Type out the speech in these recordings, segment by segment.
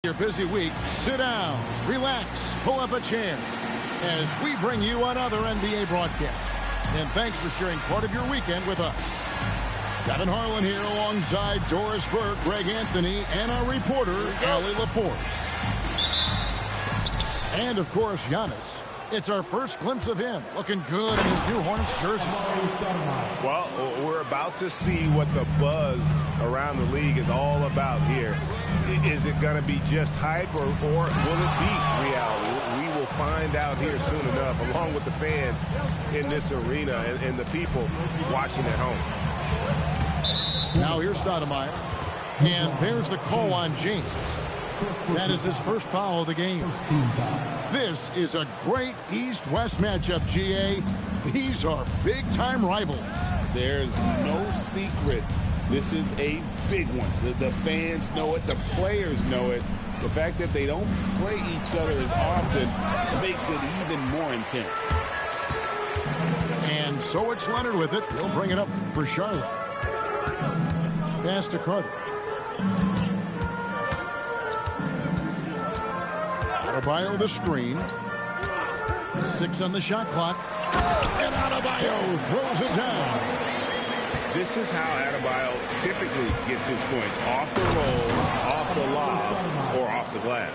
Your busy week, sit down, relax, pull up a chair as we bring you another NBA broadcast. And thanks for sharing part of your weekend with us. Kevin Harlan here alongside Doris Burke, Greg Anthony, and our reporter, Allie LaForce. And, of course, Giannis. It's our first glimpse of him, looking good in his new Hornets jersey. Well, we're about to see what the buzz around the league is all about here. Is it going to be just hype, or will it be reality? We will find out here soon enough, along with the fans in this arena and the people watching at home. Now here's Stoudemire. And there's the call on James. That is his first foul of the game. This is a great East-West matchup, GA. These are big-time rivals. There's no secret. This is a big one. The fans know it. The players know it. The fact that they don't play each other as often makes it even more intense. And so it's Leonard with it. He'll bring it up for Charlotte. Pass to Carter. Adebayo the screen. 6 on the shot clock. And Adebayo throws it down. This is how Adebayo typically gets his points. Off the roll, off the lob, or off the glass.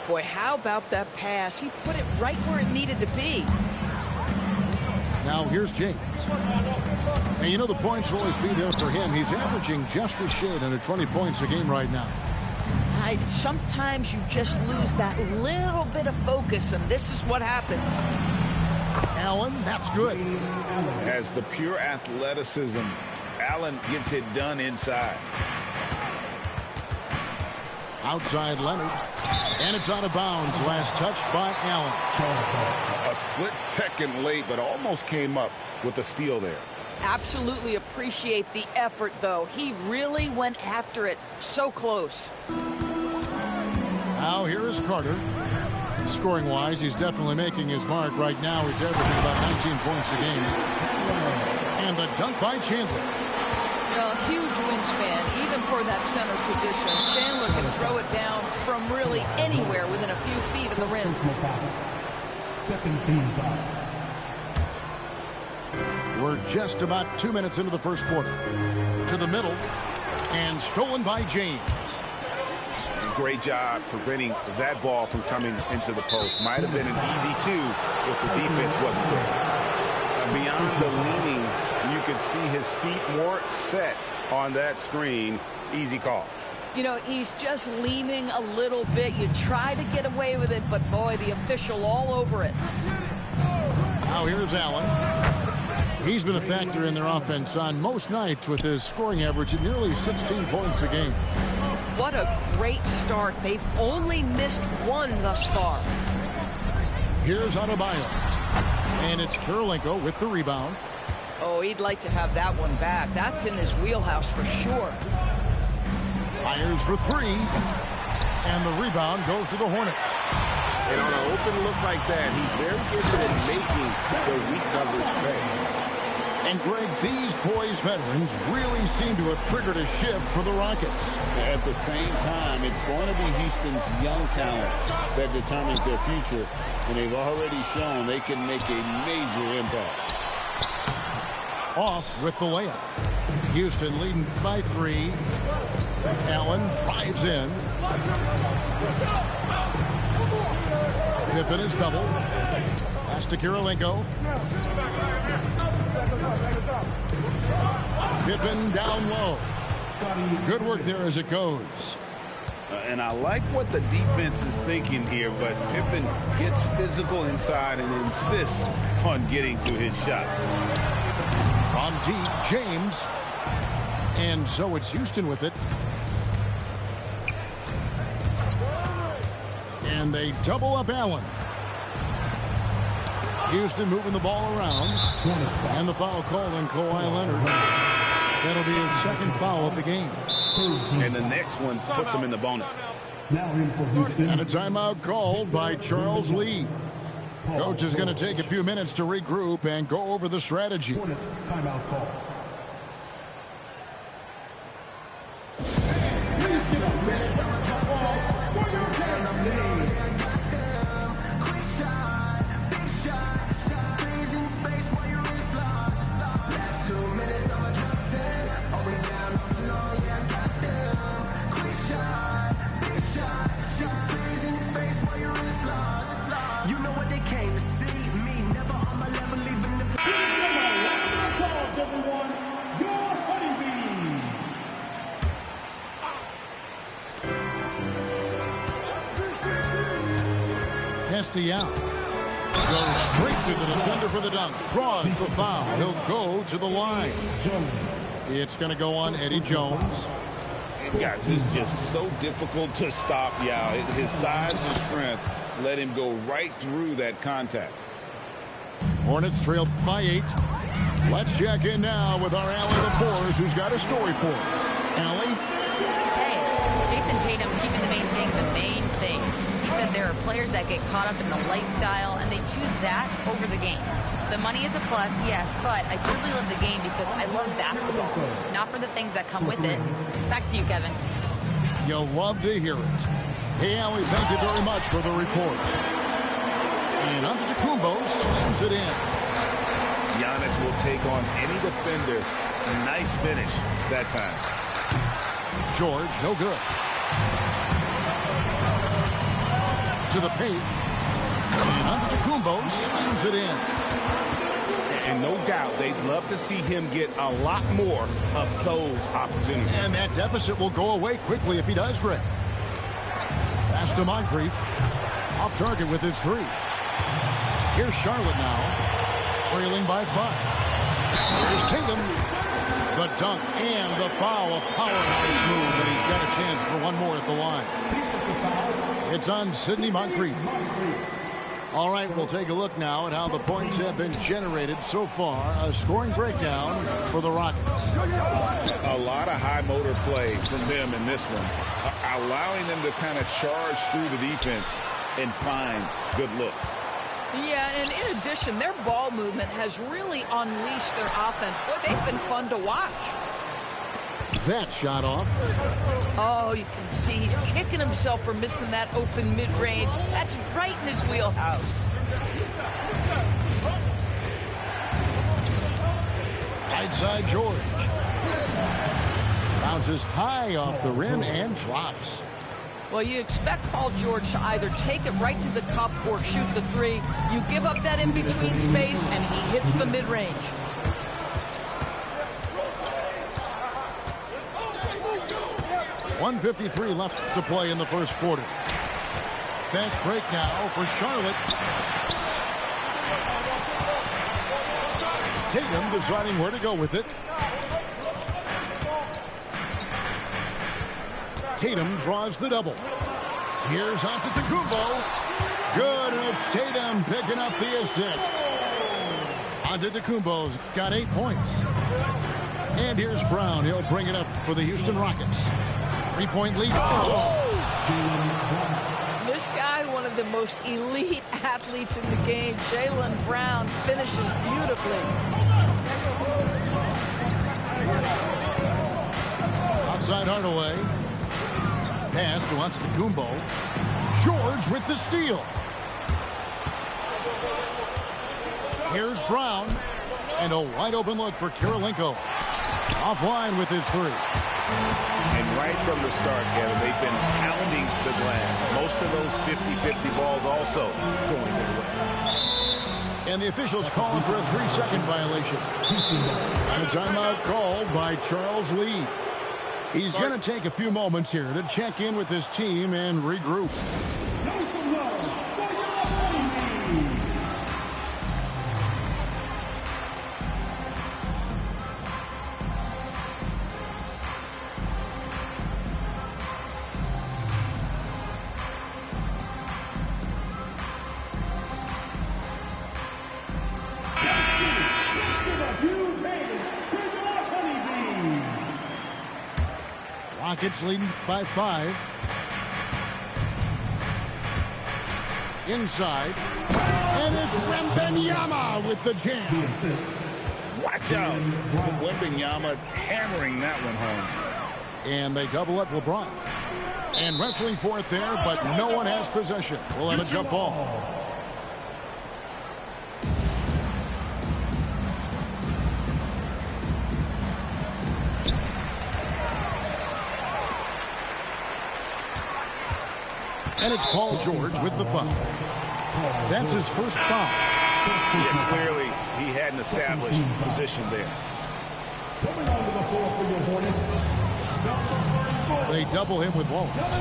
Boy, how about that pass? He put it right where it needed to be. Now here's James. And you know the points will always be there for him. He's averaging just a shade under 20 points a game right now. Sometimes you just lose that little bit of focus, and this is what happens. Allen, that's good. Has the pure athleticism. Allen gets it done inside. Outside Leonard. And it's out of bounds. Last touch by Allen. A split second late, but almost came up with a steal there. Absolutely appreciate the effort, though. He really went after it. So close. Now here is Carter. Scoring-wise, he's definitely making his mark right now. He's averaging about 19 points a game. And the dunk by Chandler. A huge wingspan, even for that center position. Chandler can throw it down from really anywhere within a few feet of the rim. Second team foul. We're just about 2 minutes into the first quarter. To the middle. And stolen by James. Great job preventing that ball from coming into the post. Might have been an easy 2 if the defense wasn't there. Beyond the leaning, you could see his feet more set on that screen. Easy call. You know, he's just leaning a little bit. You try to get away with it, but boy, the official all over it. Now here's Allen. He's been a factor in their offense on most nights with his scoring average at nearly 16 points a game. What a great start. They've only missed one thus far. Here's Adebayo. And it's Kirilenko with the rebound. Oh, he'd like to have that one back. That's in his wheelhouse for sure. Fires for 3. And the rebound goes to the Hornets. And on an open look like that, he's very gifted at making the weak coverage pay. And, Greg, these poised veterans really seem to have triggered a shift for the Rockets. At the same time, it's going to be Houston's young talent that determines their future, and they've already shown they can make a major impact. Off with the layup. Houston leading by 3. Allen drives in. Pippen is double. Pass to Kirilenko. Pippen down low. Good work there as it goes. And I like what the defense is thinking here, but Pippen gets physical inside and insists on getting to his shot. From deep, James. And so it's Houston with it. And they double up Allen. Houston moving the ball around. And the foul called on Kawhi Leonard. That'll be his second foul of the game. And the next one puts him in the bonus. And a timeout called by Charles Lee. Coach is going to take a few minutes to regroup and go over the strategy. Timeout call. Estienne goes straight to the defender for the dunk. Draws the foul. He'll go to the line. It's going to go on Eddie Jones. Guys, it's just so difficult to stop Yao. His size and strength let him go right through that contact. Hornets trailed by 8. Let's check in now with our Allie LaForce, who's got a story for us. Allie? Hey, Jason Tatum keeping the main thing. He said there are players that get caught up in the lifestyle, and they choose that over the game. The money is a plus, yes, but I truly love the game because I love basketball, not for the things that come with it. Back to you, Kevin. You'll love to hear it. Hey, Allie, thank you very much for the report. And Antetokounmpo slams it in. Giannis will take on any defender. Nice finish that time. George, no good. To the paint. And Antetokounmpo slams it in. And no doubt, they'd love to see him get a lot more of those opportunities. And that deficit will go away quickly if he does, Greg. Pass to Moncrief. Off target with his 3. Here's Charlotte now, trailing by 5. Here's Tatum. The dunk and the foul, a powerhouse move, and he's got a chance for one more at the line. It's on Sidney Moncrief. All right, we'll take a look now at how the points have been generated so far. A scoring breakdown for the Rockets. A lot of high motor play from them in this one, allowing them to kind of charge through the defense and find good looks. Yeah, and in addition, their ball movement has really unleashed their offense. Boy, they've been fun to watch. That shot off. Oh, you can see he's kicking himself for missing that open mid-range. That's right in his wheelhouse. Right side George. Bounces high off the rim and drops. Well, you expect Paul George to either take it right to the cup or shoot the 3. You give up that in-between space, and he hits the mid-range. .153 left to play in the first quarter. Fast break now for Charlotte. Tatum deciding where to go with it. Tatum draws the double. Here's Antetokounmpo. Good, and it's Tatum picking up the assist. Antetokounmpo's got 8 points. And here's Brown. He'll bring it up for the Houston Rockets. 3-point lead. This guy, one of the most elite athletes in the game, Jaylen Brown, finishes beautifully. Outside Hardaway. Pass to Antetokounmpo. George with the steal. Here's Brown. And a wide open look for Kirilenko. Offline with his 3. And right from the start, Kevin, they've been pounding the glass. Most of those 50-50 balls also going their way. And the officials calling for a 3-second violation. And a timeout called by Charles Lee. He's going to take a few moments here to check in with his team and regroup. Rockets leading by 5. Inside. And it's Wembanyama with the jam. Watch out. Wembanyama hammering that one home. And they double up LeBron. And wrestling for it there, but no one has possession. We'll have a jump ball. And it's Paul George with the foul. That's his first foul. Yeah, clearly he had an established position there. They double him with Wallace.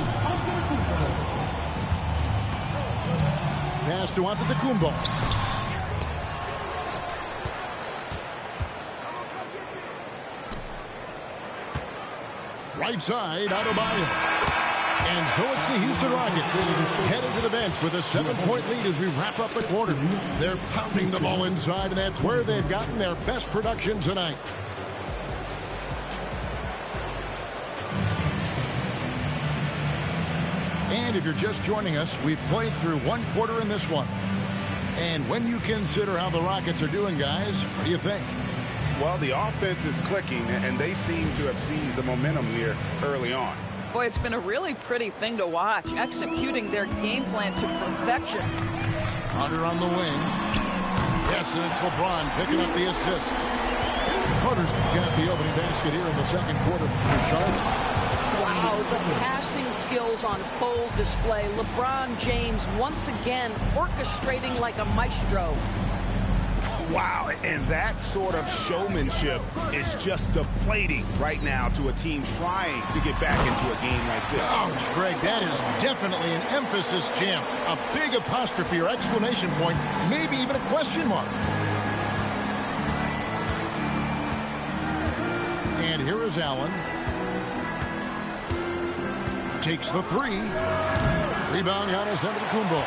Pass to Antetokounmpo. Right side, Adebayo. And so it's the Houston Rockets headed to the bench with a 7-point lead as we wrap up the quarter. They're pounding the ball inside, and that's where they've gotten their best production tonight. And if you're just joining us, we've played through one quarter in this one. And when you consider how the Rockets are doing, guys, what do you think? Well, the offense is clicking, and they seem to have seized the momentum here early on. Boy, it's been a really pretty thing to watch, executing their game plan to perfection. Carter on the wing. Yes, and it's LeBron picking up the assist. Carter's got the opening basket here in the second quarter for Charlotte. Wow, the passing skills on full display. LeBron James once again orchestrating like a maestro. Wow, and that sort of showmanship is just deflating right now to a team trying to get back into a game like this. Ouch, Greg, that is definitely an emphasis jam. A big apostrophe or exclamation point, maybe even a question mark. And here is Allen. Takes the three. Rebound, Giannis Antetokounmpo.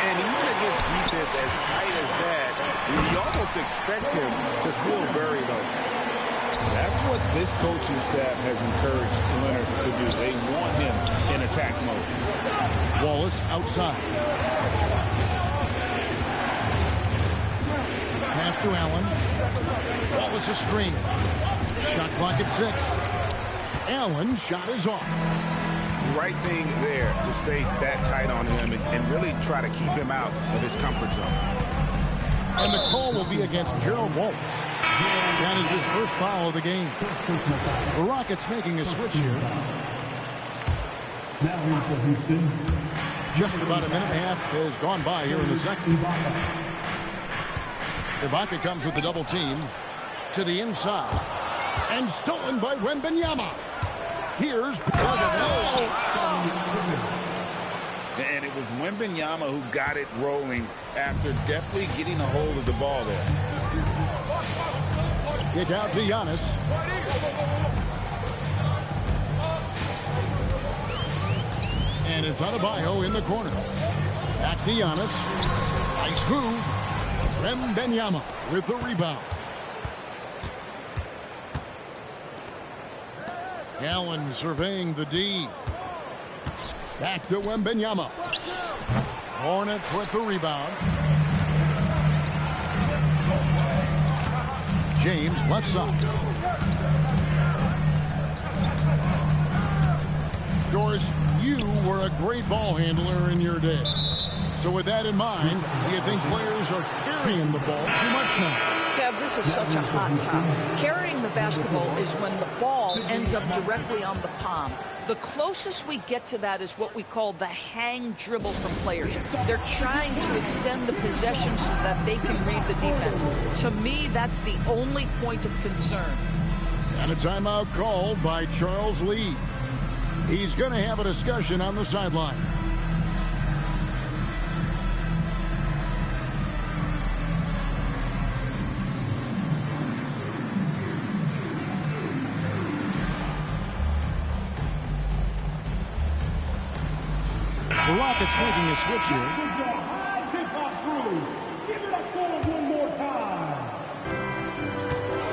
And even against defense as tight as that, you almost expect him to still bury those. That's what this coaching staff has encouraged Leonard to do. They want him in attack mode. Wallace outside. Pass to Allen. Wallace a screen. Shot clock at 6. Allen's shot is off. Right thing there to stay that tight on him and really try to keep him out of his comfort zone. And the call will be against Gerald Wallace. That is his first foul of the game. The Rockets making a switch here. Now for Houston. Just about a minute and a half has gone by here in the second. Ibaka comes with the double team to the inside. And stolen by Wembanyama. Here's And it was Wembanyama who got it rolling after definitely getting a hold of the ball there. Kick out to Giannis. And it's Adebayo in the corner. Back to Giannis. Nice move. Wembanyama with the rebound. Allen surveying the D. Back to Wembanyama. Hornets with the rebound. James left side. Doris, you were a great ball handler in your day. So with that in mind, do you think players are carrying the ball too much now? Kev, this is such a hot topic. Carrying the basketball is when the ball ends up directly on the palm. The closest we get to that is what we call the hang dribble from players. They're trying to extend the possession so that they can read the defense. To me, that's the only point of concern. And a timeout called by Charles Lee. He's going to have a discussion on the sideline. The Rockets making a switch here.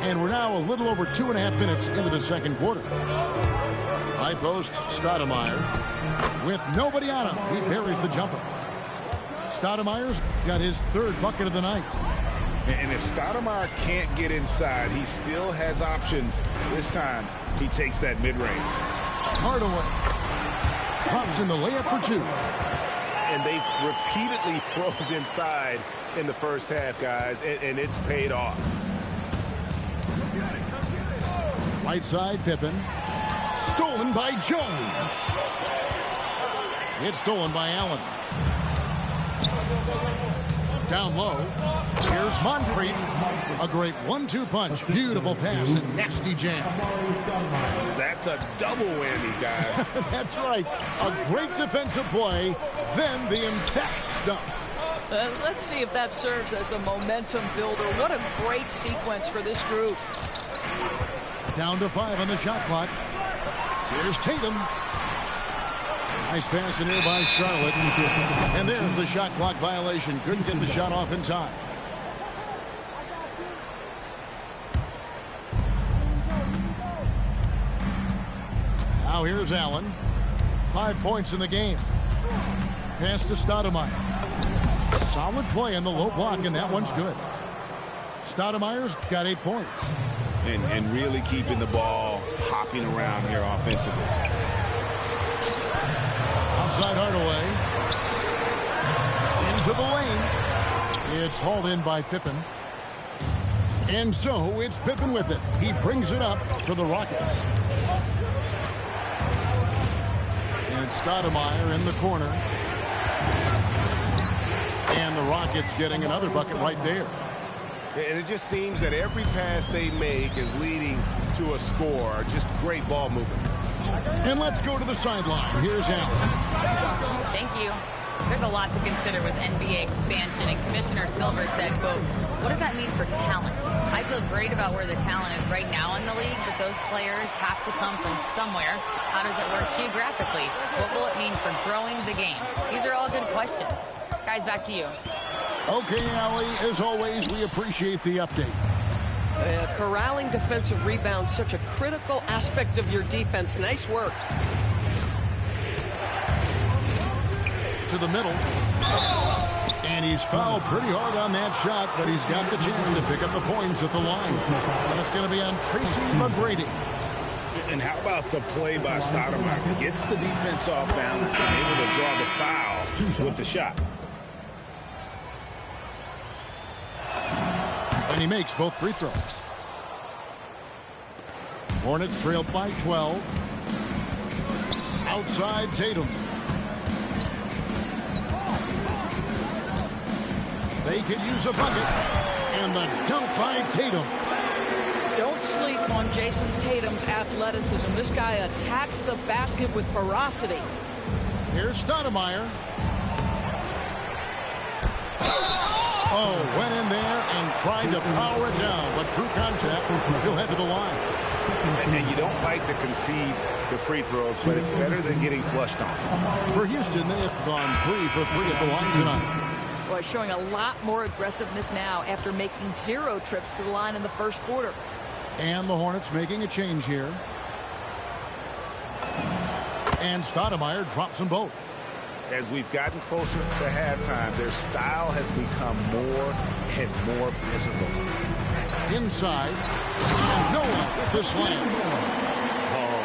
And we're now a little over 2.5 minutes into the second quarter. High post, Stoudemire. With nobody on him, he buries the jumper. Stoudemire's got his third bucket of the night. And if Stoudemire can't get inside, he still has options. This time, he takes that mid-range. Hardaway pops in the layup for 2. And they've repeatedly probed inside in the first half, guys, and it's paid off. Right side, Pippen. Stolen by Jones. It's stolen by Allen. Down low. Here's Moncrief. A great 1-2 punch. Beautiful pass and nasty jam. That's a double whammy, guys. That's right. A great defensive play, then the emphatic stuff. Let's see if that serves as a momentum builder. What a great sequence for this group. Down to 5 on the shot clock. Here's Tatum. Nice pass in here by Charlotte. And there's the shot clock violation. Couldn't get the shot off in time. Now here's Allen. 5 points in the game. Pass to Stoudemire. Solid play in the low block, and that one's good. Stoudemire's got 8 points. And really keeping the ball hopping around here offensively. Outside Hardaway. Into the lane. It's hauled in by Pippen. And so it's Pippen with it. He brings it up for the Rockets. And Stoudemire in the corner. And the Rockets getting another bucket right there. And it just seems that every pass they make is leading to a score. Just great ball movement. And let's go to the sideline. Here's Allen. Thank you. There's a lot to consider with NBA expansion, and Commissioner Silver said, quote, what does that mean for talent? I feel great about where the talent is right now in the league, but those players have to come from somewhere. How does it work geographically? What will it mean for growing the game? These are all good questions. Guys, back to you. Okay, Allie, as always, we appreciate the update. Corralling defensive rebounds, such a critical aspect of your defense. Nice work. To the middle. And he's fouled pretty hard on that shot, but he's got the chance to pick up the points at the line. And it's going to be on Tracy McGrady. And how about the play by Stoudemire? Gets the defense off balance and able to draw the foul with the shot. And he makes both free throws. Hornets trailed by 12. Outside Tatum. They could use a bucket. And the dunk by Tatum. Don't sleep on Jason Tatum's athleticism. This guy attacks the basket with ferocity. Here's Stoudemire. Oh, went in there and tried to power it down, but true contact, he'll head to the line. And you don't like to concede the free throws, but it's better than getting flushed on. For Houston, they have gone 3 for 3 at the line tonight. Boy, showing a lot more aggressiveness now after making 0 trips to the line in the first quarter. And the Hornets making a change here. And Stoudemire drops them both. As we've gotten closer to halftime, their style has become more and more physical. Inside, and Noah with the slam. Oh,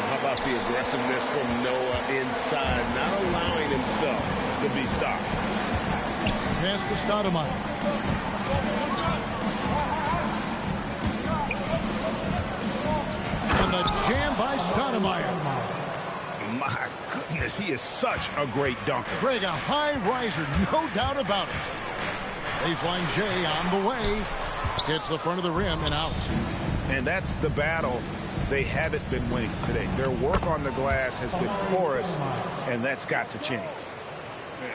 how about the aggressiveness from Noah inside, not allowing himself to be stopped. Pass to Stoudemire. And the jam by Stoudemire. My goodness, he is such a great dunker. Greg, a high riser, no doubt about it. Baseline J on the way. Hits the front of the rim and out. And that's the battle they haven't been winning today. Their work on the glass has been porous, and that's got to change.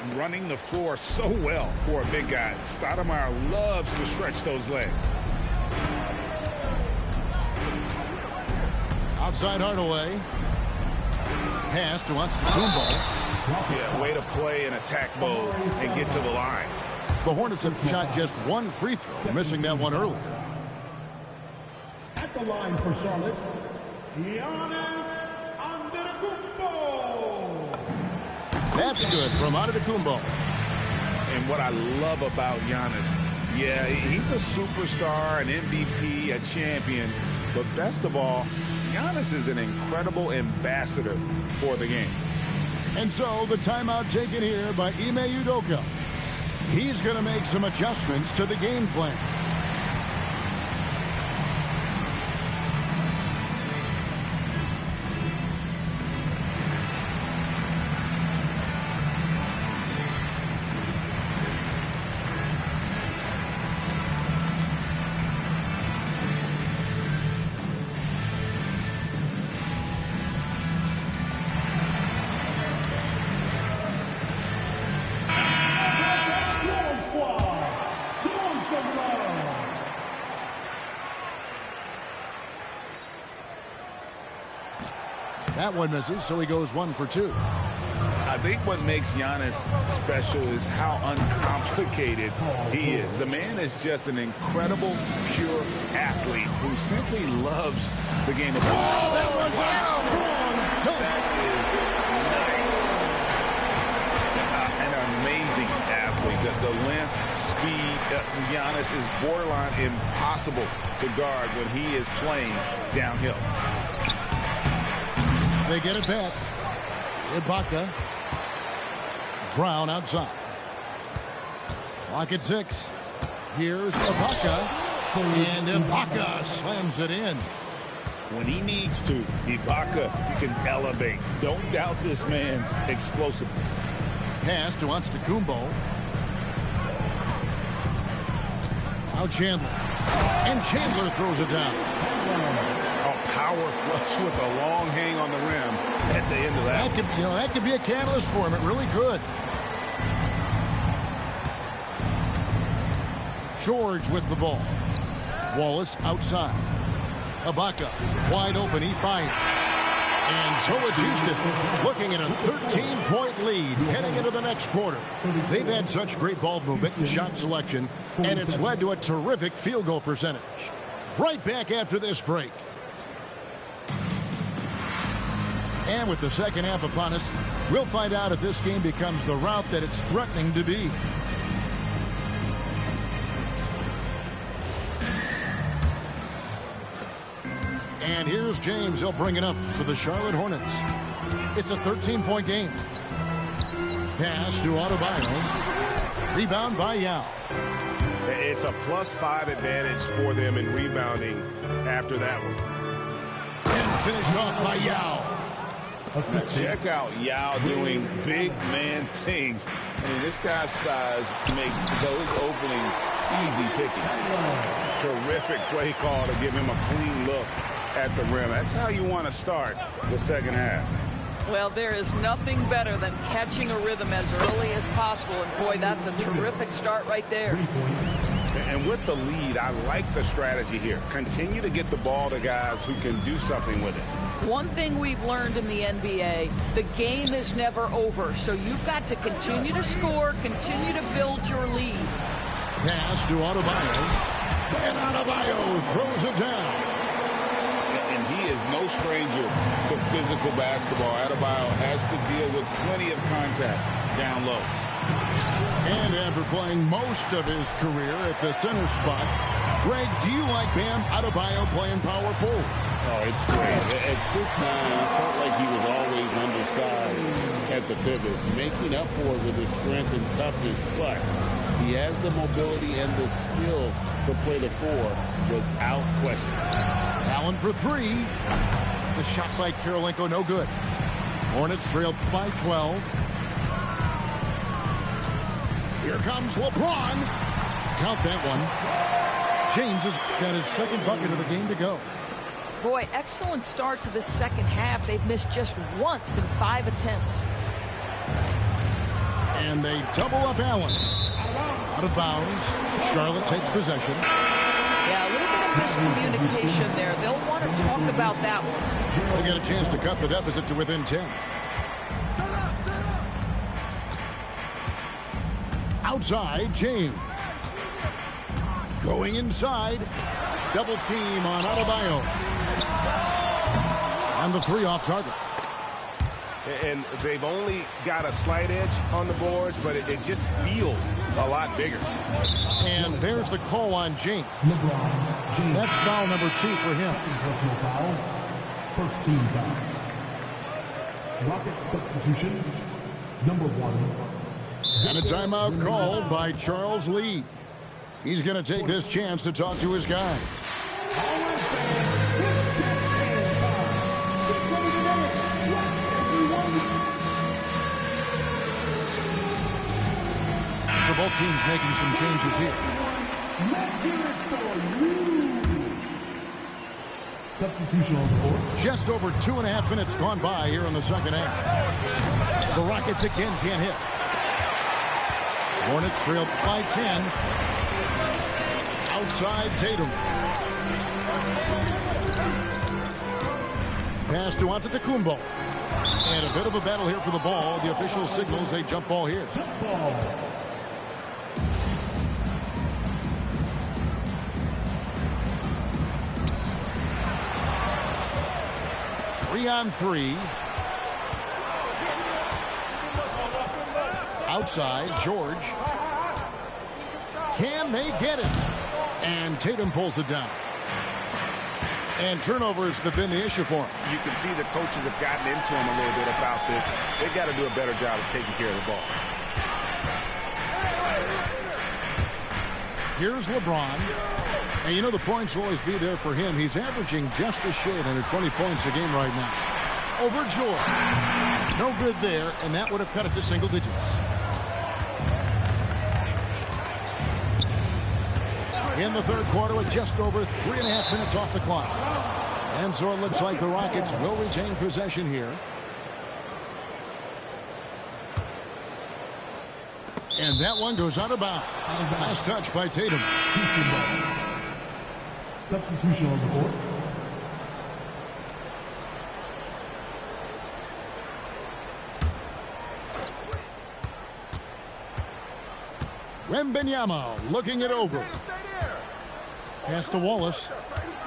And running the floor so well for a big guy. Stoudemire loves to stretch those legs. Outside Hardaway. Pass to Antetokounmpo. Yeah, way to play in attack mode and get to the line. The Hornets have shot just 1 free throw, missing that one earlier. At the line for Charlotte, Giannis Antetokounmpo. That's good from Antetokounmpo. And what I love about Giannis, yeah, he's a superstar, an MVP, a champion, but best of all, Giannis is an incredible ambassador for the game. And so the timeout taken here by Ime Udoka. He's going to make some adjustments to the game plan. That one misses, so he goes 1 for 2. I think what makes Giannis special is how uncomplicated he is. The man is just an incredible, pure athlete who simply loves the game of basketball. That was That is nice. An amazing athlete. The length, speed, Giannis is borderline impossible to guard when he is playing downhill. They get it back. Ibaka. Brown outside. Clock at 6. Here's Ibaka. And Ibaka slams it in. When he needs to, Ibaka can elevate. Don't doubt this man's explosiveness. Pass to Antetokounmpo. Now Chandler. And Chandler throws it down. A power flush with a long hang on the rim at the end of that. That could be a catalyst for him. It really could. George with the ball. Wallace outside. Ibaka wide open. He fires. And so it's Houston looking at a 13-point lead heading into the next quarter. They've had such great ball movement and shot selection, and it's led to a terrific field goal percentage. Right back after this break. And with the second half upon us, we'll find out if this game becomes the route that it's threatening to be. And here's James. He'll bring it up for the Charlotte Hornets. It's a 13-point game. Pass to Adebayo. Rebound by Yao. It's a +5 advantage for them in rebounding after that one. And finished off by Yao. Check out Yao doing big man things. I mean, this guy's size makes those openings easy picking. Terrific play call to give him a clean look at the rim. That's how you want to start the second half. Well, there is nothing better than catching a rhythm as early as possible. And, boy, that's a terrific start right there. And with the lead, I like the strategy here. Continue to get the ball to guys who can do something with it. One thing we've learned in the NBA, the game is never over. So you've got to continue to score, continue to build your lead. Pass to Adebayo. And Adebayo throws it down. And he is no stranger to physical basketball. Adebayo has to deal with plenty of contact down low. And after playing most of his career at the center spot, Greg, do you like Bam Adebayo playing power forward? Oh, it's great. At 6'9", I felt like he was always undersized at the pivot, making up for it with his strength and toughness, but he has the mobility and the skill to play the 4 without question. Allen for 3. The shot by Kirilenko, no good. Hornets trailed by 12. Here comes LeBron. Count that one. James has got his second bucket of the game to go. Boy, excellent start to the second half. They've missed just once in 5 attempts. And they double up Allen. Out of bounds. Charlotte takes possession. Yeah, a little bit of miscommunication there. They'll want to talk about that one. They got a chance to cut the deficit to within 10. Outside, James. Going inside. Double team on Adebayo. And the 3 off target. And they've only got a slight edge on the boards, but it just feels a lot bigger. And there's the call on James. That's foul number 2 for him. First team foul. Rocket substitution, number 1. And a timeout called by Charles Lee. He's going to take this chance to talk to his guys. So both teams making some changes here. Substitution on the board. Just over 2.5 minutes gone by here in the second half. The Rockets again can't hit. Hornets trailed by 10. Outside Tatum. Pass to Antetokounmpo. And a bit of a battle here for the ball. The official signals a jump ball here. Jump ball. 3-on-3. Outside, George. Can they get it? And Tatum pulls it down. And turnovers have been the issue for him. You can see the coaches have gotten into him a little bit about this. They've got to do a better job of taking care of the ball. Here's LeBron. And you know the points will always be there for him. He's averaging just a shade under 20 points a game right now. Over George. No good there, and that would have cut it to single digits. In the third quarter with just over 3.5 minutes off the clock. And so it looks like the Rockets will retain possession here. And that one goes out of bounds. Last touch by Tatum. Houston ball. Substitution on the board. Wembanyama looking it over. Pass to Wallace.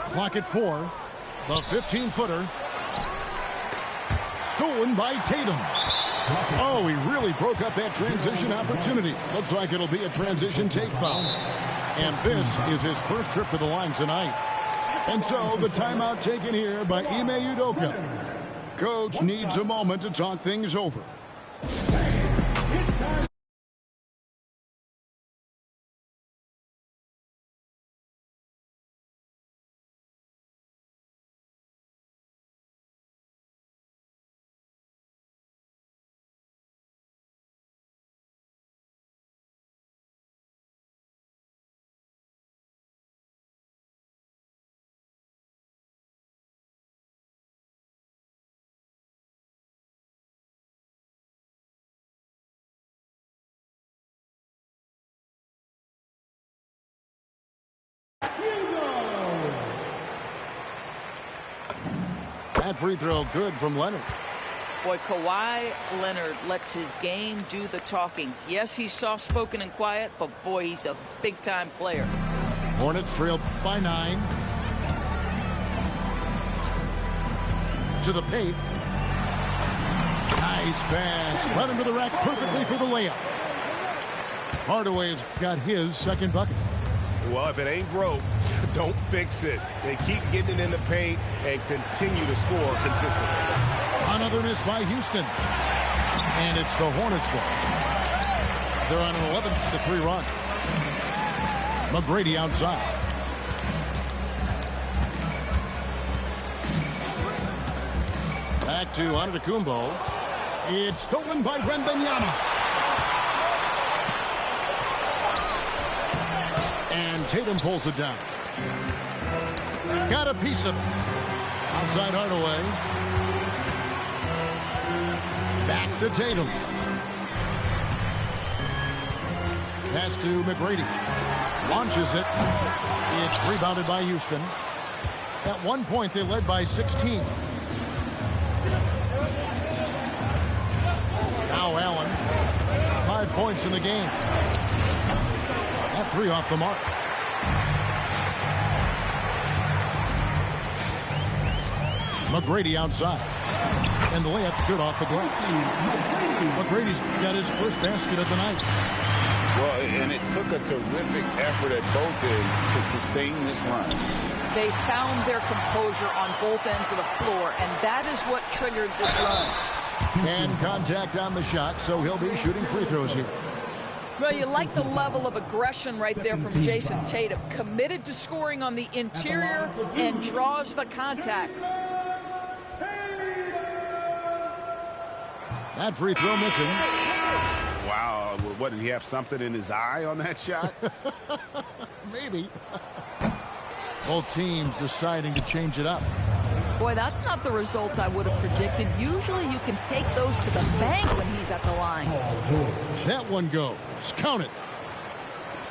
Clock at 4. The 15-footer. Stolen by Tatum. Oh, he really broke up that transition opportunity. Looks like it'll be a transition take foul. And this is his first trip to the line tonight. And so the timeout taken here by Ime Udoka. Coach needs a moment to talk things over. That free throw good from Leonard. Boy, Kawhi Leonard lets his game do the talking. Yes, he's soft-spoken and quiet, but boy, he's a big-time player. Hornets trailed by 9. To the paint. Nice pass. Right into the rack perfectly for the layup. Hardaway's got his second bucket. Well, if it ain't broke, don't fix it. They keep getting it in the paint and continue to score consistently. Another miss by Houston. And it's the Hornets' ball. They're on an 11-3 run. McGrady outside. Back to Antetokounmpo. It's stolen by Wembanyama. And Tatum pulls it down. Got a piece of it. Outside Hardaway. Back to Tatum. Pass to McGrady. Launches it. It's rebounded by Houston. At one point, they led by 16. Now Allen. 5 points in the game. That 3 off the mark. McGrady outside. And the layup's good off the glass. McGrady's got his first basket of the night. Well, and it took a terrific effort at both ends to sustain this run. They found their composure on both ends of the floor, and that is what triggered this run. And contact on the shot, so he'll be shooting free throws here. Well, you like the level of aggression right there from Jason Tatum. Committed to scoring on the interior and draws the contact. That free throw missing. Wow, what, did he have something in his eye on that shot? Maybe. Both teams deciding to change it up. Boy, that's not the result I would have predicted. Usually you can take those to the bank when he's at the line. That one goes. Count it.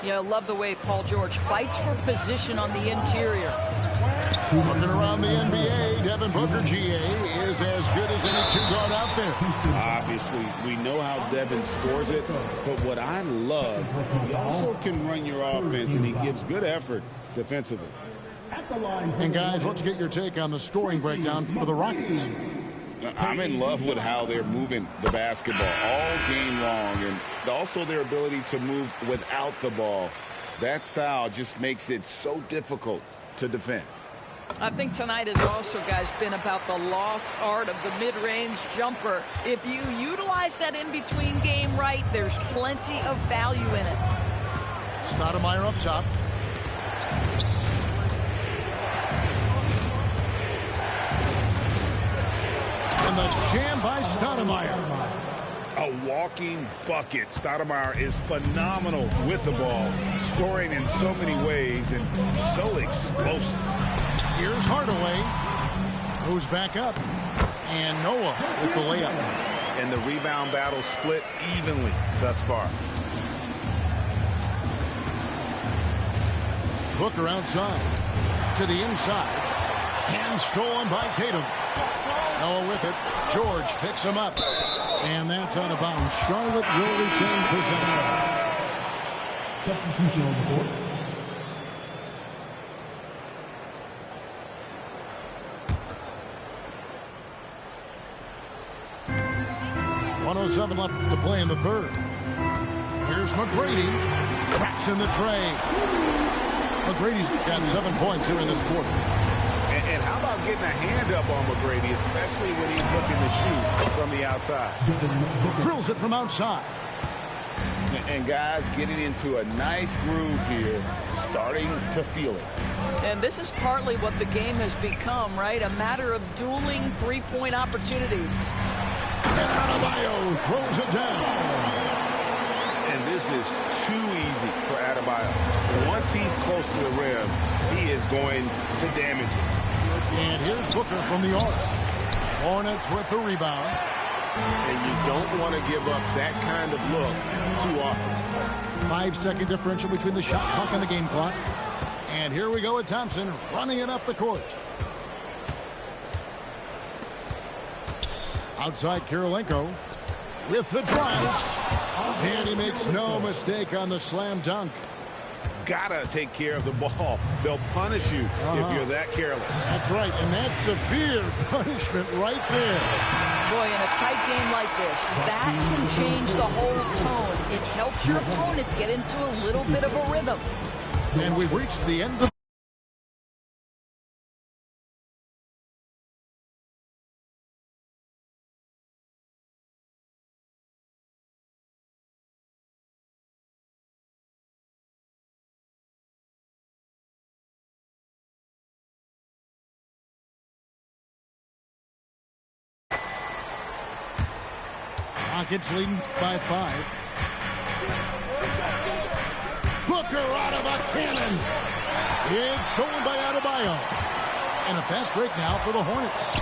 Yeah, I love the way Paul George fights for position on the interior. Looking around the NBA, Devin Booker, GA, is as good as any two-guard out there. Obviously, we know how Devin scores it, but what I love, he also can run your offense, and he gives good effort defensively. And guys, let's get your take on the scoring breakdown for the Rockets. I'm in love with how they're moving the basketball all game long, and also their ability to move without the ball. That style just makes it so difficult to defend. I think tonight has also, guys, been about the lost art of the mid-range jumper. If you utilize that in-between game right, there's plenty of value in it. Stoudemire up top. And the jam by Stoudemire. A walking bucket. Stoudemire is phenomenal with the ball, scoring in so many ways and so explosive. Here's Hardaway, who's back up, and Noah with the layup. And the rebound battle split evenly thus far. Booker outside, to the inside, and stolen by Tatum. Noah with it. George picks him up. And that's out of bounds. Charlotte will retain possession. Substitution on the board. .107 left to play in the third. Here's McGrady. Cracks in the tray. McGrady's got 7 points here in this quarter. And how about getting a hand up on McGrady, especially when he's looking to shoot from the outside? Drills it from outside. And guys getting into a nice groove here, starting to feel it. And this is partly what the game has become, right? A matter of dueling three-point opportunities. And Adebayo throws it down. And this is too easy for Adebayo. Once he's close to the rim, he is going to damage it. And here's Booker from the arc. Hornets with the rebound. And you don't want to give up that kind of look too often. 5-second differential between the shot clock and the game clock. And here we go with Thompson running it up the court. Outside Kirilenko with the drive. And he makes no mistake on the slam dunk. Gotta take care of the ball. They'll punish you if you're that careless. That's right, and that's severe punishment right there. Boy, in a tight game like this, that can change the whole tone. It helps your opponent get into a little bit of a rhythm. And we've reached the end of Rockets leading by 5. Booker out of a cannon. It's stolen by Adebayo. And a fast break now for the Hornets.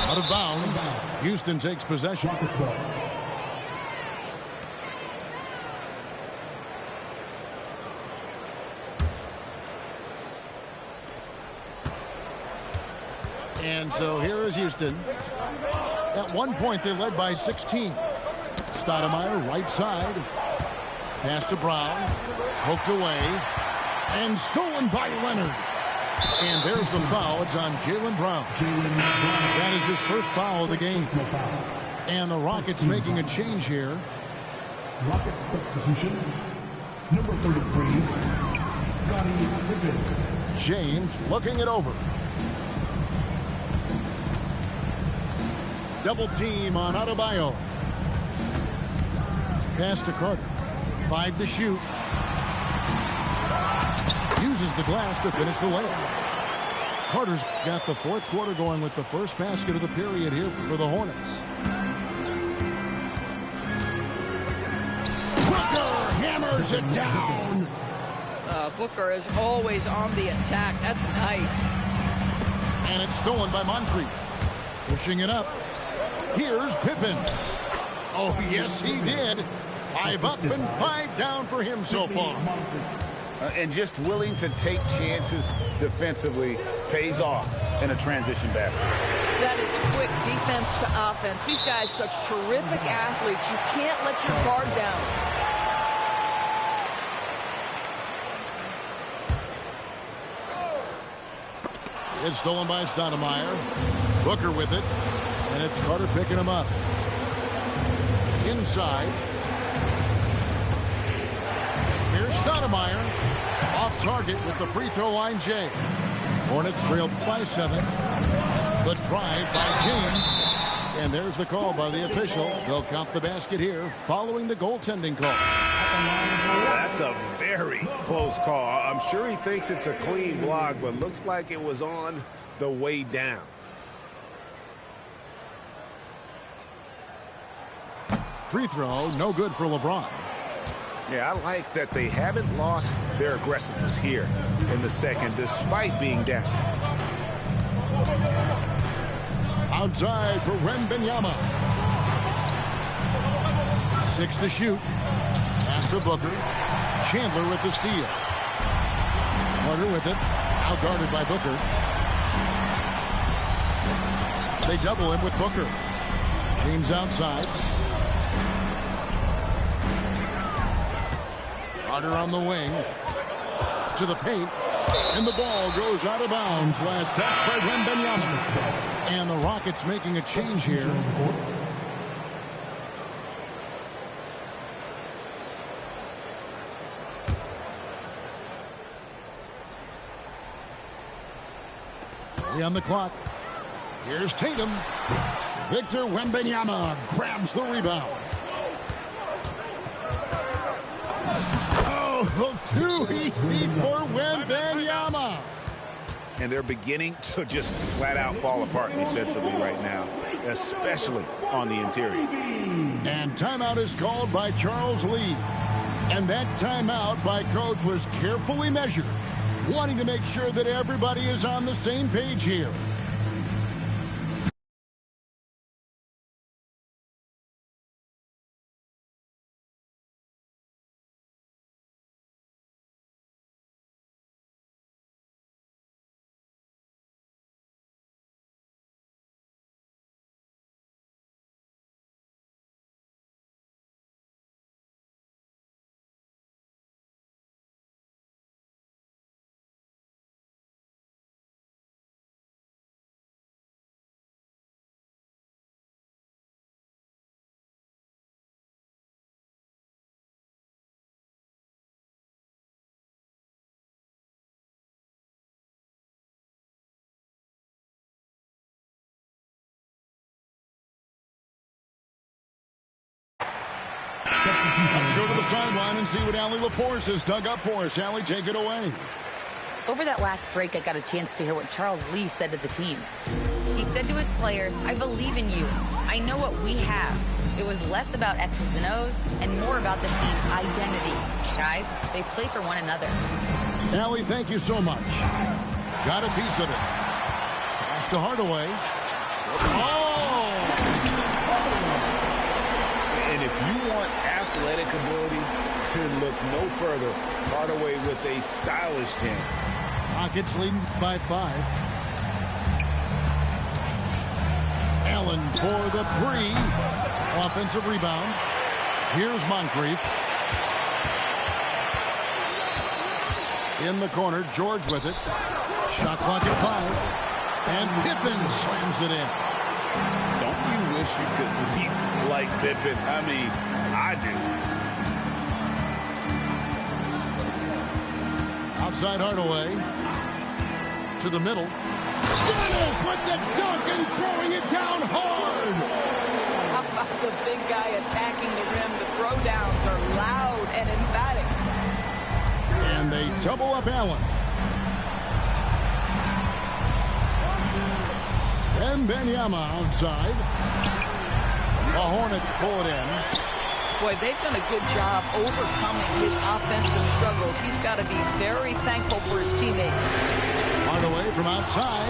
Out of bounds. Houston takes possession. And so here is Houston. At one point, they led by 16. Stoudemire, right side. Pass to Brown. Poked away. And stolen by Leonard. And there's the foul. It's on Jaylen Brown. That is his first foul of the game. And the Rockets making a change here. Rockets substitution. Number 33, Scottie Pippen. James looking it over. Double team on Adebayo. Pass to Carter. 5 to shoot. Uses the glass to finish the layup. Carter's got the fourth quarter going with the first basket of the period here for the Hornets. Booker hammers it down. Booker is always on the attack. That's nice. And it's stolen by Moncrief. Pushing it up. Here's Pippen. Oh, yes, he did. 5 up and 5 down for him so far. And just willing to take chances defensively pays off in a transition basket. That is quick defense to offense. These guys such terrific athletes. You can't let your guard down. It's stolen by Stoudemire. Booker with it. And it's Carter picking him up. Inside. Here's Stoudemire. Off target with the free throw line, Jay. Hornets trail by 7. The drive by James. And there's the call by the official. They'll count the basket here following the goaltending call. That's a very close call. I'm sure he thinks it's a clean block, but looks like it was on the way down. Free throw, no good for LeBron. Yeah, I like that they haven't lost their aggressiveness here in the second, despite being down. Outside for Wembanyama. 6 to shoot. Pass to Booker. Chandler with the steal. Carter with it. Out guarded by Booker. They double him with Booker. James outside. Carter on the wing. To the paint. And the ball goes out of bounds. Last touch by Wembanyama. And the Rockets making a change here. On the clock. Here's Tatum. Victor Wembanyama grabs the rebound. Oh, too easy for Wembanyama. And they're beginning to just flat out fall apart defensively right now, especially on the interior. And timeout is called by Charles Lee. And that timeout by coach was carefully measured, wanting to make sure that everybody is on the same page here. Let's go to the sideline and see what Allie LaForce has dug up for us. Allie, take it away. Over that last break, I got a chance to hear what Charles Lee said to the team. He said to his players, I believe in you. I know what we have. It was less about X's and O's and more about the team's identity. Guys, they play for one another. Allie, thank you so much. Got a piece of it. Pass to Hardaway. Oh! And if you want athletic ability, then look no further. Hardaway with a stylish jam. Rockets leading by 5. Allen for the 3. Offensive rebound. Here's Moncrief. In the corner, George with it. Shot clock at 5. And Pippen slams it in. Don't you wish you could leap like Pippen? I mean, I do. Outside Hardaway. To the middle. Dennis with the dunk and throwing it down hard. How about the big guy attacking the rim? The throwdowns are loud and emphatic. And they double up Allen. Wembanyama outside. The Hornets pull it in. Boy, they've done a good job overcoming his offensive struggles. He's got to be very thankful for his teammates. Hardaway from outside.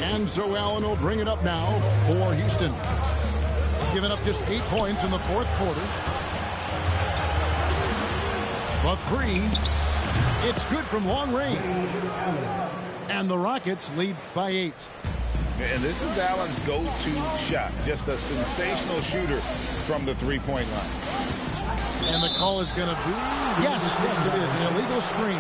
And so Allen will bring it up now for Houston. Giving up just 8 points in the fourth quarter. The three. It's good from long range. And the Rockets lead by 8. And this is Allen's go-to shot. Just a sensational shooter from the three-point line. And the call is going to be, yes, it is, an illegal screen.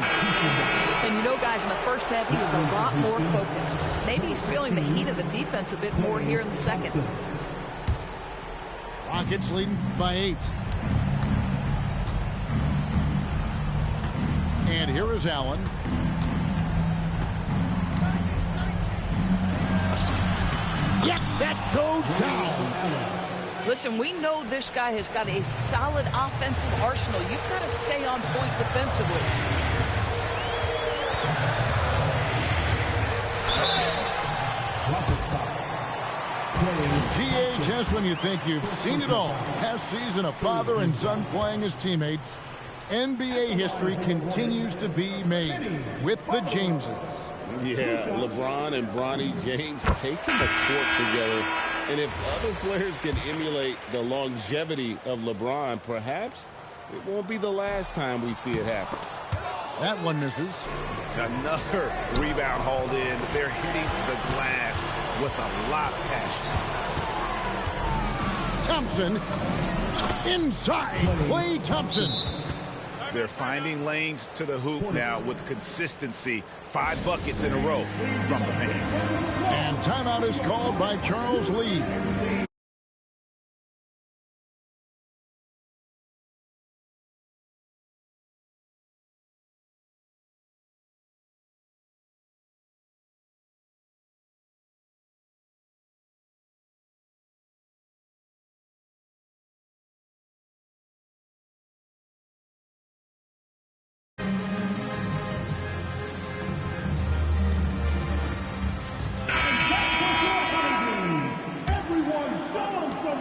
And you know, guys, in the first half, he was a lot more focused. Maybe he's feeling the heat of the defense a bit more here in the second. Rockets leading by 8. And here is Allen. Yep, that goes down. Listen, we know this guy has got a solid offensive arsenal. You've got to stay on point defensively. GH, when you think you've seen it all. Past season, a father and son playing as teammates. NBA history continues to be made with the Jameses. Yeah, LeBron and Bronny James taking the court together. And if other players can emulate the longevity of LeBron, perhaps it won't be the last time we see it happen. That one misses. Another rebound hauled in. They're hitting the glass with a lot of passion. Thompson inside. Klay Thompson. They're finding lanes to the hoop now with consistency. 5 buckets in a row from the paint. And timeout is called by Charles Lee.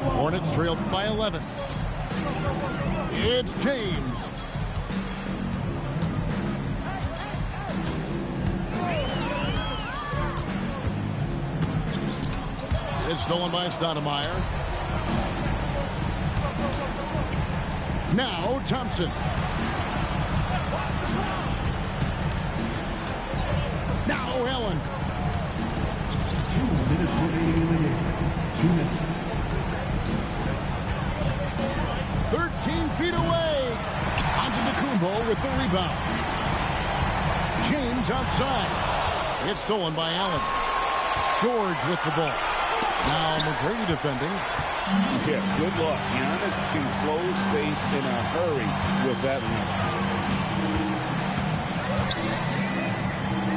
Hornets trailed by 11. It's James. It's stolen by Stoudemire. Now Thompson. Now Allen. 2 minutes remaining in the game. 2 minutes. 13 feet away. Antetokounmpo with the rebound. James outside. It's stolen by Allen. George with the ball. Now McGrady defending. Yeah, good luck. Giannis can close space in a hurry with that one.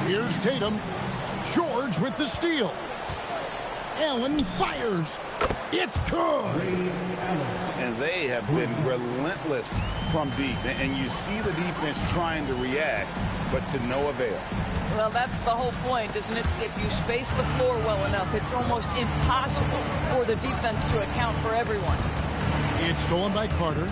Here's Tatum. George with the steal. Allen fires. It's good. And they have been relentless from deep. And you see the defense trying to react, but to no avail. Well, that's the whole point, isn't it? If you space the floor well enough, it's almost impossible for the defense to account for everyone. It's stolen by Carter.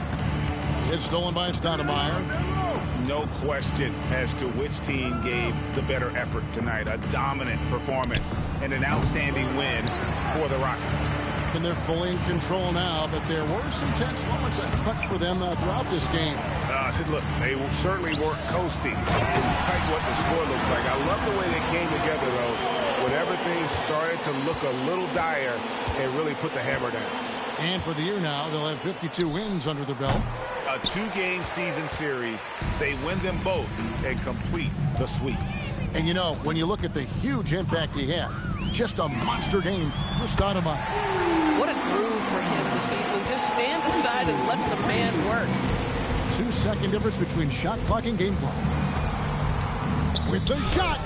It's stolen by Stoudemire. No question as to which team gave the better effort tonight. A dominant performance and an outstanding win for the Rockets. And they're fully in control now, but there were some tense moments, I thought, for them throughout this game. Listen, they certainly weren't coasting, despite what the score looks like. I love the way they came together, though. When everything started to look a little dire, they really put the hammer down. And for the year now, they'll have 52 wins under their belt. A 2-game season series. They win them both and complete the sweep. And you know, when you look at the huge impact he had, just a monster game for Stoudemire. What a groove for him this evening. Just stand aside and let the man work. 2-second difference between shot clock and game clock. With the shot.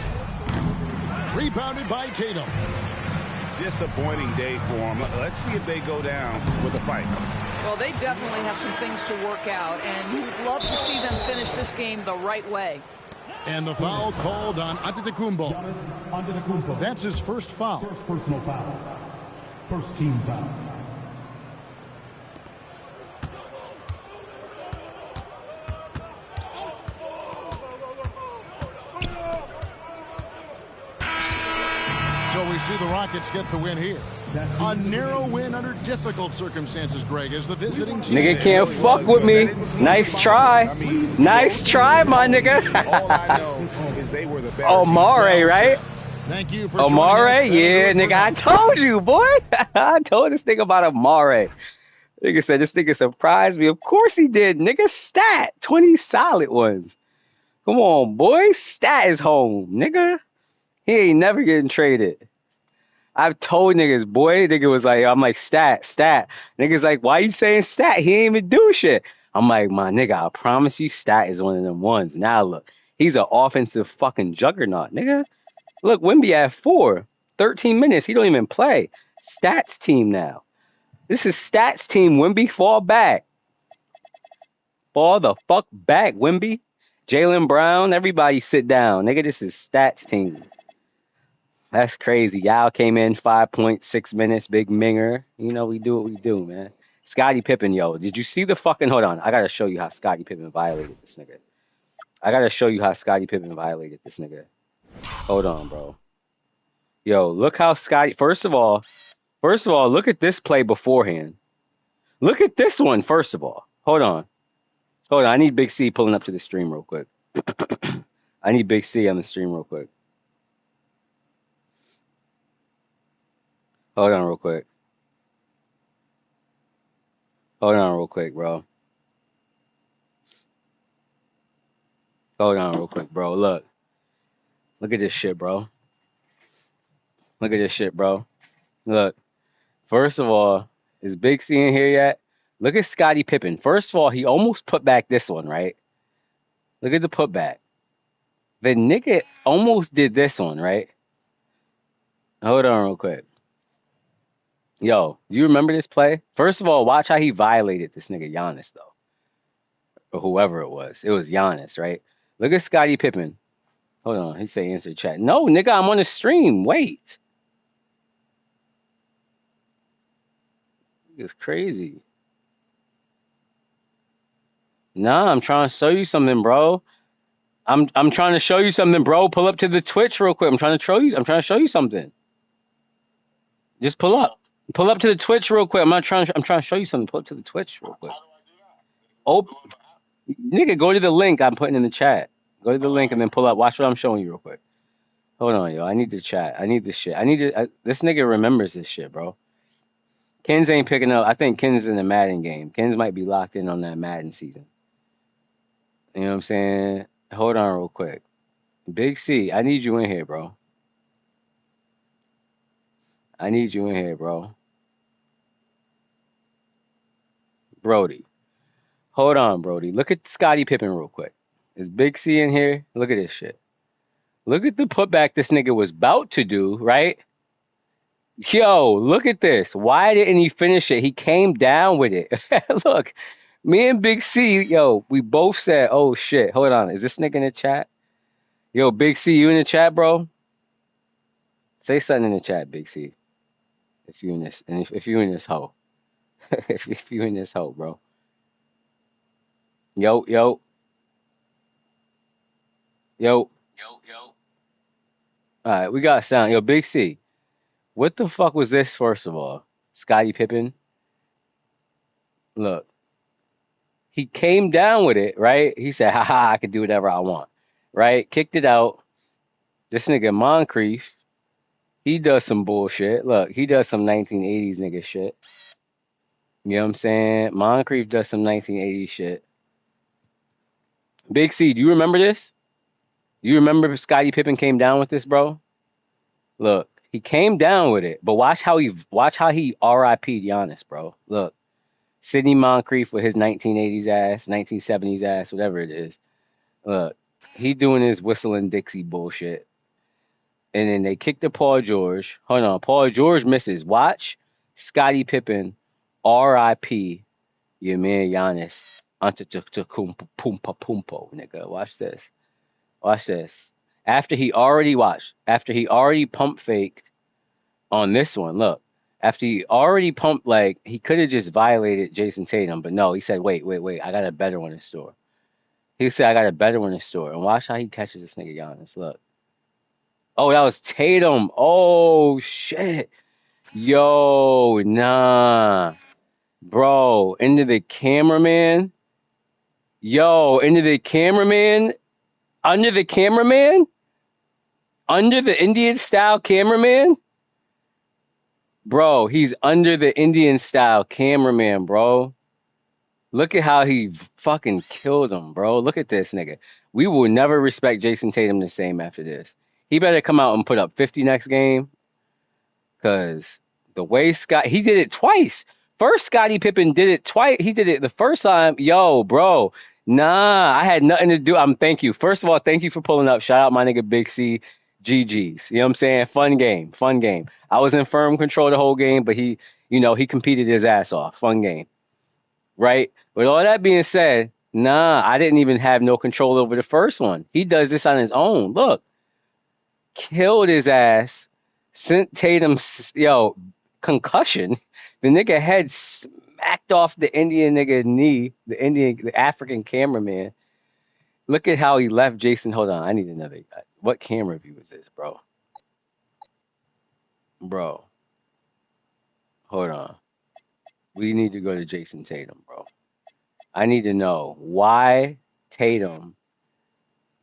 Rebounded by Tatum. Disappointing day for them. Let's see if they go down with a fight. Well, they definitely have some things to work out, and you'd love to see them finish this game the right way. And the foul called on Antetokounmpo. Giannis Antetokounmpo. That's his first foul. First personal foul. First team foul. So we see the Rockets get the win here. A narrow win under difficult circumstances, Greg, as the visiting team. Nigga can't fuck with me. Nice try. Nice try, my nigga. All I know is they were the better Omari, right? Thank you for Omari? joining us. Yeah, nigga, I told you, boy. I told this nigga about Omari. Nigga said this nigga surprised me. Of course he did. Nigga, stat. 20 solid ones. Come on, boy. Stat is home, nigga. He ain't never getting traded. I've told niggas, boy. Nigga was like, I'm like, stat. Niggas like, why you saying stat? He ain't even do shit. I'm like, my nigga, I promise you, stat is one of them ones. Now look, he's an offensive fucking juggernaut, nigga. Look, Wemby at 4, 13 minutes. He don't even play. Stats team now. This is stats team. Wemby, fall back. Fall the fuck back, Wemby. Jaylen Brown, everybody sit down. Nigga, this is stats team. That's crazy. Yao came in 5.6 minutes. Big Minger. You know, we do what we do, man. Scottie Pippen, yo. Did you see the fucking... Hold on. I got to show you how Scottie Pippen violated this nigga. Hold on, bro. Yo, look how Scottie... First of all, look at this play beforehand. Look at this one, first of all. Hold on. I need Big C pulling up to the stream real quick. I need Big C on the stream real quick. Hold on real quick, bro. Look at this shit, bro. Look. First of all, is Big C in here yet? Look at Scottie Pippen. First of all, he almost put back this one, right? Look at the putback. The nigga almost did this one, right? Hold on real quick. Yo, you remember this play? First of all, watch how he violated this nigga Giannis, though. Or whoever it was. It was Giannis, right? Look at Scottie Pippen. Hold on. He say answer chat. No, nigga, I'm on the stream. Wait. It's crazy. Nah, I'm trying to show you something, bro. I'm trying to show you something, bro. Pull up to the Twitch real quick. I'm trying to show you something. Just pull up. Pull up to the Twitch real quick. I'm trying to show you something. Pull up to the Twitch real quick. Oh, nigga, go to the link I'm putting in the chat. Go to the link and then pull up. Watch what I'm showing you real quick. Hold on, yo. I need the chat. I need this shit. This nigga remembers this shit, bro. Kens ain't picking up. I think Kens in the Madden game. Kens might be locked in on that Madden season. You know what I'm saying? Hold on real quick. Big C, I need you in here, bro. Brody. Hold on, Brody. Look at Scottie Pippen real quick. Is Big C in here? Look at this shit. Look at the putback this nigga was about to do, right? Yo, look at this. Why didn't he finish it? He came down with it. Look, me and Big C, yo, we both said, oh shit. Hold on. Is this nigga in the chat? Yo, Big C, you in the chat, bro? Say something in the chat, Big C. If you in this hoe. if you in this hoe, bro. Yo. All right, we got sound. Yo, Big C. What the fuck was this, first of all? Scottie Pippen? Look. He came down with it, right? He said, haha, I can do whatever I want. Right? Kicked it out. This nigga Moncrief, he does some bullshit. Look, he does some 1980s nigga shit. You know what I'm saying? Moncrief does some 1980s shit. Big C, do you remember this? You remember Scottie Pippen came down with this, bro? Look, he came down with it, but watch how he RIP'd Giannis, bro. Look, Sidney Moncrief with his 1980s ass, 1970s ass, whatever it is. Look, he doing his whistling Dixie bullshit. And then they kick to Paul George. Hold on, Paul George misses. Watch Scottie Pippen RIP your man Giannis. Antetokounmpo, nigga. Watch this. After he already pump faked on this one, look. After he already pumped, like, he could have just violated Jason Tatum, but no, he said, wait, I got a better one in store. And watch how he catches this nigga Giannis. Look. Oh, that was Tatum. Oh, shit. Yo, nah. Bro, into the cameraman. Yo, into the cameraman. Under the cameraman? Under the Indian style cameraman? Bro, he's under the Indian style cameraman, bro. Look at how he fucking killed him, bro. Look at this nigga. We will never respect Jason Tatum the same after this. He better come out and put up 50 next game. Because the way he did it twice. First, Scottie Pippen did it twice. He did it the first time. Yo, bro. Nah, I had nothing to do. Thank you. First of all, thank you for pulling up. Shout out my nigga Big C. GG's. You know what I'm saying? Fun game. I was in firm control the whole game, but he competed his ass off. Fun game. Right? With all that being said, nah, I didn't even have no control over the first one. He does this on his own. Look. Killed his ass. Sent Tatum, concussion. The nigga head smacked off the Indian nigga knee, the African cameraman. Look at how he left Jason. Hold on, I need another. What camera view is this, bro? Bro, hold on. We need to go to Jason Tatum, bro. I need to know why Tatum.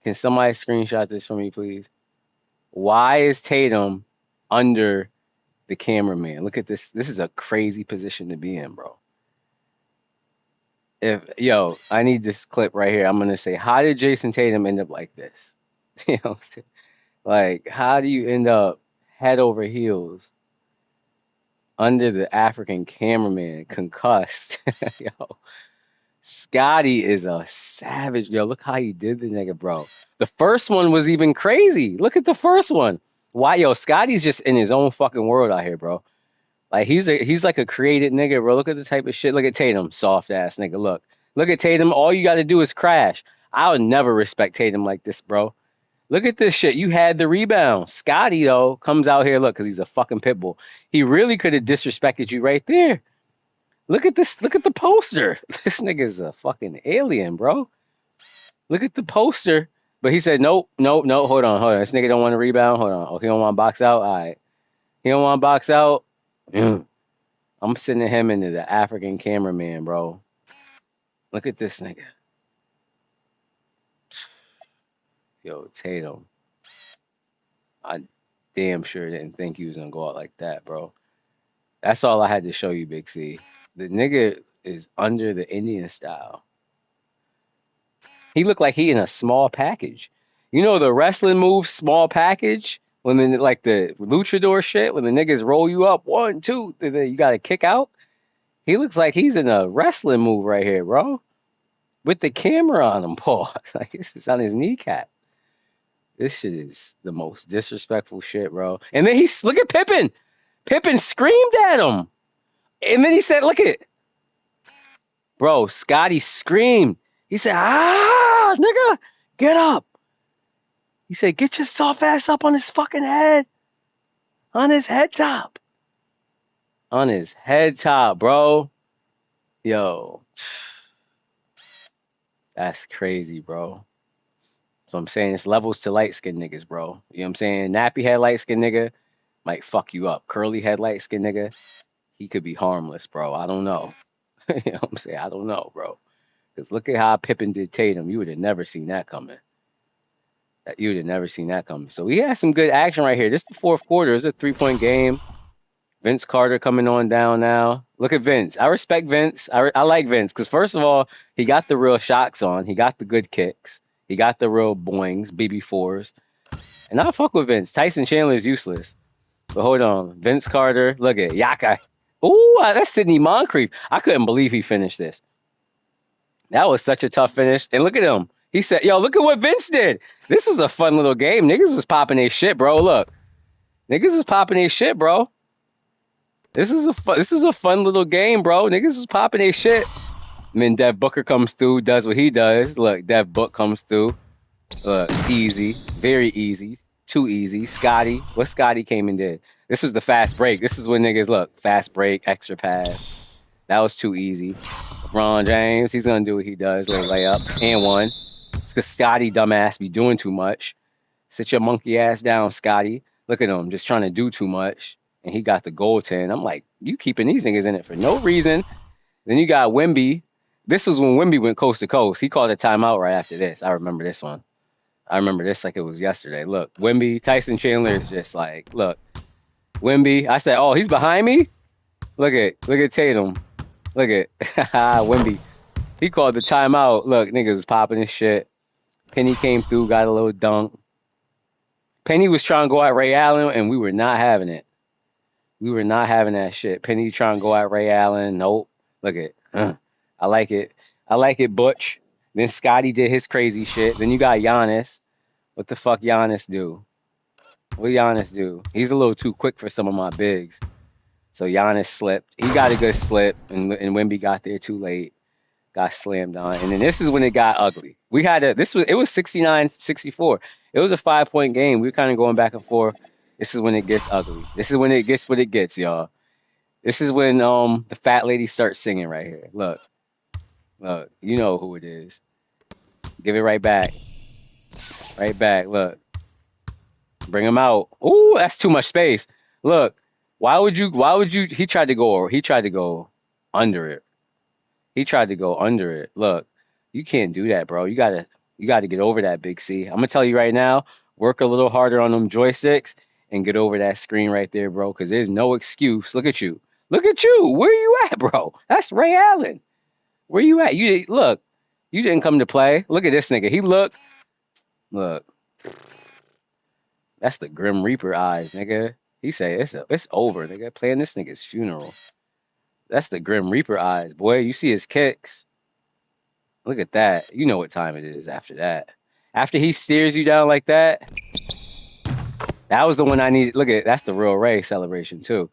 Can somebody screenshot this for me, please? Why is Tatum under the cameraman? Look at this. This is a crazy position to be in, bro. I need this clip right here. I'm going to say, how did Jason Tatum end up like this? You know what I'm saying? Like, how do you end up head over heels under the African cameraman, concussed? Yo, Scotty is a savage. Yo, look how he did the nigga, bro. The first one was even crazy. Look at the first one. Why, yo, Scotty's just in his own fucking world out here, bro. Like, he's like a created nigga, bro. Look at the type of shit. Look at Tatum, soft ass nigga. Look at Tatum. All you got to do is crash. I would never respect Tatum like this, bro. Look at this shit. You had the rebound. Scotty, though, comes out here, look, because he's a fucking pit bull. He really could have disrespected you right there. Look at this. Look at the poster. This nigga's a fucking alien, bro. Look at the poster. But he said, nope. Hold on. This nigga don't want to rebound. Hold on. Oh, he don't want to box out? All right. He don't want to box out? I'm sending him into the African cameraman, bro. Look at this nigga. Yo, Tatum. I damn sure didn't think he was going to go out like that, bro. That's all I had to show you, Big C. The nigga is under the Indian style. He looked like he in a small package. You know the wrestling move, small package? When like the luchador shit, when the niggas roll you up, 1, 2, then you got to kick out. He looks like he's in a wrestling move right here, bro. With the camera on him, Paul. Like, this is on his kneecap. This shit is the most disrespectful shit, bro. And then look at Pippen. Pippen screamed at him. And then he said, look at it. Bro, Scotty screamed. He said, nigga, get up. He said, get your soft ass up on his fucking head. On his head top. On his head top, bro. Yo. That's crazy, bro. So I'm saying it's levels to light-skinned niggas, bro. You know what I'm saying? Nappy head light-skinned nigga might fuck you up. Curly head light-skinned nigga, he could be harmless, bro. I don't know. You know what I'm saying? I don't know, bro. Because look at how Pippen did Tatum. You would have never seen that coming. You would have never seen that coming. So we had some good action right here. This is the fourth quarter. It's a 3-point game. Vince Carter coming on down now. Look at Vince. I respect Vince. I like Vince because, first of all, he got the real shots on. He got the good kicks. He got the real boings, BB4s. And I fuck with Vince. Tyson Chandler is useless. But hold on. Vince Carter. Look at Yaka. Ooh, that's Sidney Moncrief. I couldn't believe he finished this. That was such a tough finish. And look at him. He said, yo, look at what Vince did. This was a fun little game. Niggas was popping their shit, bro. Look. Niggas was popping their shit, bro. This is a fun little game, bro. Niggas was popping their shit. And then Dev Booker comes through, does what he does. Look, Dev Book comes through. Look, easy. Very easy. Too easy. Scotty. What Scotty came and did? This was the fast break. This is when niggas, look, fast break, extra pass. That was too easy. LeBron James, he's going to do what he does. Little layup. And one. It's because Scotty, dumbass, be doing too much. Sit your monkey ass down, Scotty. Look at him, just trying to do too much. and he got the goaltend. I'm like, you keeping these niggas in it for no reason. Then you got Wemby. This was when Wemby went coast to coast. He called a timeout right after this. I remember this one. I remember this like it was yesterday. Look, Wemby, Tyson Chandler is just like, look, Wemby. I said, oh, he's behind me? Look at Tatum. Look at Wemby. He called the timeout. Look, niggas was popping his shit. Penny came through, got a little dunk. Penny was trying to go at Ray Allen, and we were not having it. We were not having that shit. Penny trying to go at Ray Allen. Nope. Look at I like it. I like it, Butch. Then Scotty did his crazy shit. Then you got Giannis. What the fuck Giannis do? What Giannis do? He's a little too quick for some of my bigs. So Giannis slipped. He got a good slip, and Wemby got there too late. Got slammed on. And then this is when it got ugly. It was 69-64. It was a 5-point game. We were kind of going back and forth. This is when it gets ugly. This is when it gets what it gets, y'all. This is when the fat lady starts singing right here. Look, you know who it is. Give it right back. Right back. Look. Bring him out. Ooh, that's too much space. Look, why would you he tried to go under it. He tried to go under it. Look, you can't do that, bro. You gotta get over that, Big C. I'm gonna tell you right now, work a little harder on them joysticks and get over that screen right there, bro, because there's no excuse. Look at you. Look at you. Where you at, bro? That's Ray Allen. Where you at? You didn't come to play. Look at this nigga. He look. That's the Grim Reaper eyes, nigga. He say it's over, nigga. Playing this nigga's funeral. That's the Grim Reaper eyes, boy. You see his kicks. Look at that. You know what time it is after that. After he steers you down like that. That was the one I needed. Look at that's the real Ray celebration too.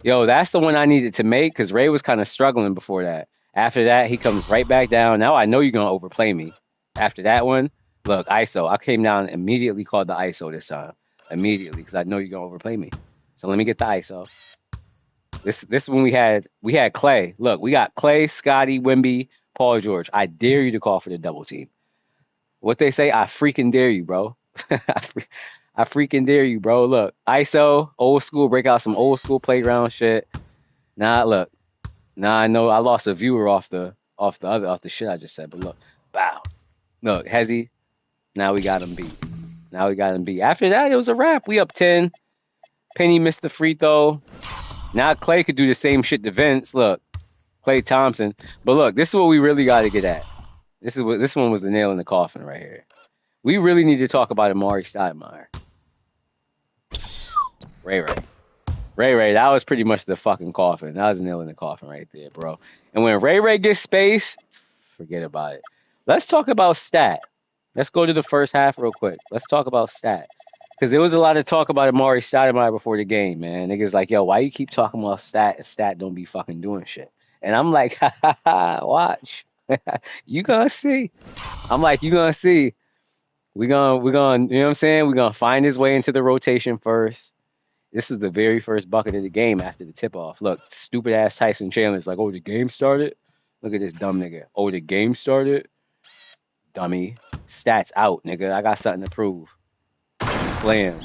Yo, that's the one I needed to make because Ray was kind of struggling before that. After that, he comes right back down. Now I know you're gonna overplay me. After that one, look, ISO. I came down and immediately called the ISO this time. Immediately, because I know you're gonna overplay me. So let me get the ISO. This is when we had Clay. Look, we got Clay, Scotty, Wemby, Paul George. I dare you to call for the double team. What they say, I freaking dare you, bro. I freaking dare you, bro. Look, ISO, old school, break out some old school playground shit. Look. I know I lost a viewer off the shit I just said, but look, bow. Look, Hezzy. Now we got him beat. After that, it was a wrap. We up 10. Penny missed the free throw. Now Clay could do the same shit to Vince. Look, Klay Thompson. But look, this is what we really got to get at. This one was the nail in the coffin right here. We really need to talk about Amar'e Stoudemire. Ray, that was pretty much the fucking coffin. That was the nail in the coffin right there, bro. And when Ray gets space, forget about it. Let's talk about stat. Let's go to the first half real quick. Let's talk about stat. Because there was a lot of talk about Amar'e Stoudemire before the game, man. Niggas like, yo, why you keep talking about stat? Stat don't be fucking doing shit. And I'm like, watch. You gonna see. I'm like, you gonna see. We're gonna, you know what I'm saying? We're gonna find his way into the rotation first. This is the very first bucket of the game after the tip-off. Look, stupid-ass Tyson Chandler's like, oh, the game started? Look at this dumb nigga. Oh, the game started? Dummy. Stats out, nigga. I got something to prove. Slam.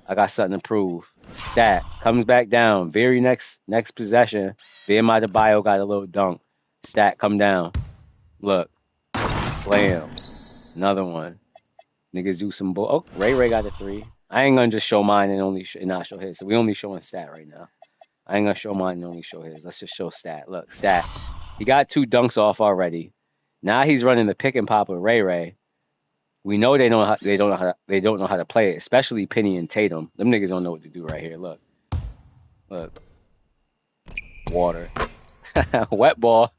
I got something to prove. Stat. Comes back down. Very next possession. Bam Adebayo got a little dunk. Stat. Come down. Look. Slam. Another one. Niggas do some bull. Oh, Ray got a 3. I ain't gonna just show mine and not show his. So we only showing stat right now. I ain't gonna show mine and only show his. Let's just show stat. Look, stat. He got 2 dunks off already. Now he's running the pick and pop with Ray. We know they don't know how to play it, especially Penny and Tatum. Them niggas don't know what to do right here. Look. Water. Wet ball.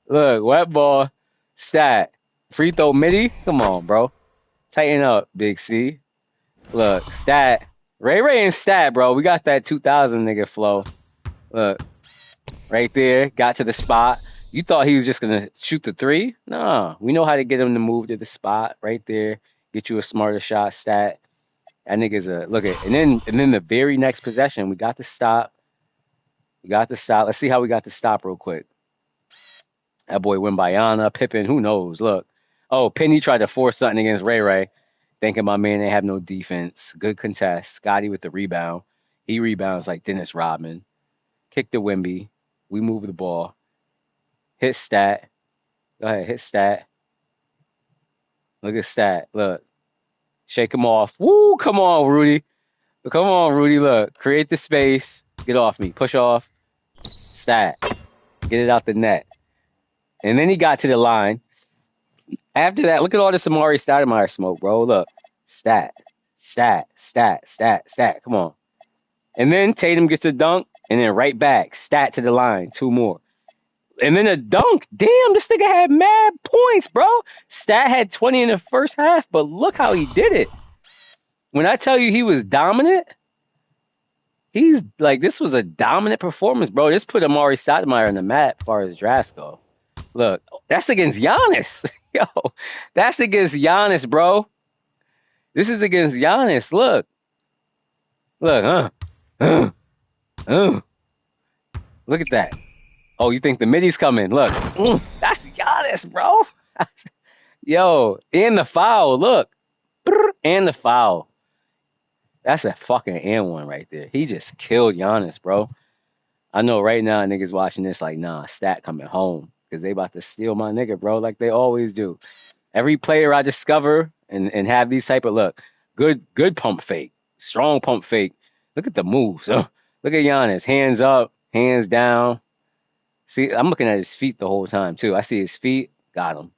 Look, wet ball. Stat. Free throw midi. Come on, bro. Tighten up, Big C. Look, stat. Ray and stat, bro. We got that 2000 nigga flow. Look. Right there. Got to the spot. You thought he was just going to shoot the 3? No. We know how to get him to move to the spot right there. Get you a smarter shot, stat. That nigga's look at. And then the very next possession, we got the stop. Let's see how we got the stop real quick. That boy Wembanyama, Pippen, who knows? Look. Oh, Penny tried to force something against Ray. Thinking my man ain't have no defense. Good contest. Scotty with the rebound. He rebounds like Dennis Rodman. Kick to Wemby. We move the ball. Hit Stat. Go ahead, hit Stat. Look at Stat. Look. Shake him off. Woo! Come on, Rudy. Come on, Rudy. Look. Create the space. Get off me. Push off. Stat. Get it out the net. And then he got to the line. After that, look at all this Amari Stoudemire smoke, bro. Look. Stat. Stat. Stat. Stat. Stat. Come on. And then Tatum gets a dunk. And then right back. Stat to the line. 2 more. And then a dunk. Damn, this nigga had mad points, bro. Stat had 20 in the first half, but look how he did it. When I tell you he was dominant, he's like, this was a dominant performance, bro. This put Amari Stoudemire on the map as far as drafts go. Look, that's against Giannis. Yo, that's against Giannis, bro. This is against Giannis. Look. Look, Look at that. Oh, you think the middy's coming? Look, that's Giannis, bro. Yo, and the foul. Look, and the foul. That's a fucking and one right there. He just killed Giannis, bro. I know right now niggas watching this like, nah, Stat coming home because they about to steal my nigga, bro, like they always do. Every player I discover and have these type of look, good pump fake, strong pump fake. Look at the moves. Look at Giannis, hands up, hands down. See, I'm looking at his feet the whole time, too. I see his feet. Got him.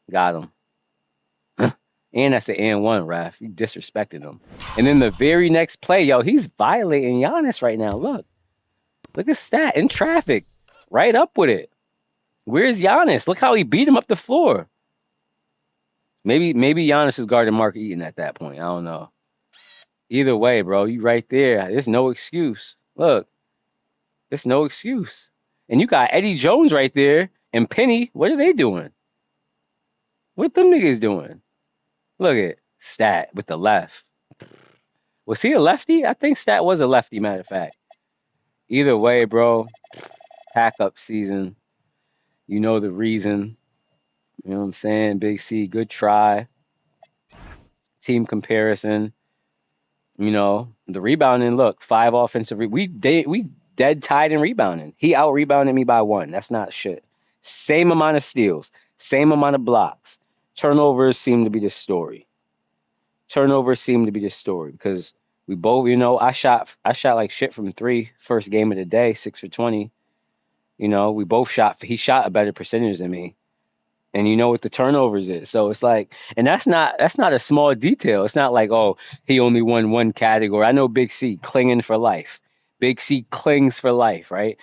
Got him. And that's an and one, ref. You disrespected him. And then the very next play, yo, he's violating Giannis right now. Look. Look at Stat in traffic. Right up with it. Where's Giannis? Look how he beat him up the floor. Maybe Giannis is guarding Mark Eaton at that point. I don't know. Either way, bro, you right there. There's no excuse. Look. There's no excuse. And you got Eddie Jones right there and Penny. What are they doing? What them niggas doing? Look at Stat with the left. Was he a lefty? I think Stat was a lefty, matter of fact. Either way, bro, pack up season. You know the reason. You know what I'm saying? Big C, good try. Team comparison. You know, the rebounding, look, 5 offensive. We dead tied in rebounding. He out-rebounded me by 1. That's not shit. Same amount of steals. Same amount of blocks. Turnovers seem to be the story. Because we both, you know, I shot like shit from 3 first game of the day, 6 for 20. You know, we both he shot a better percentage than me. And you know what the turnovers is. So it's like, and that's not a small detail. It's not like, oh, he only won 1 category. I know Big C clinging for life. Big C clings for life, right?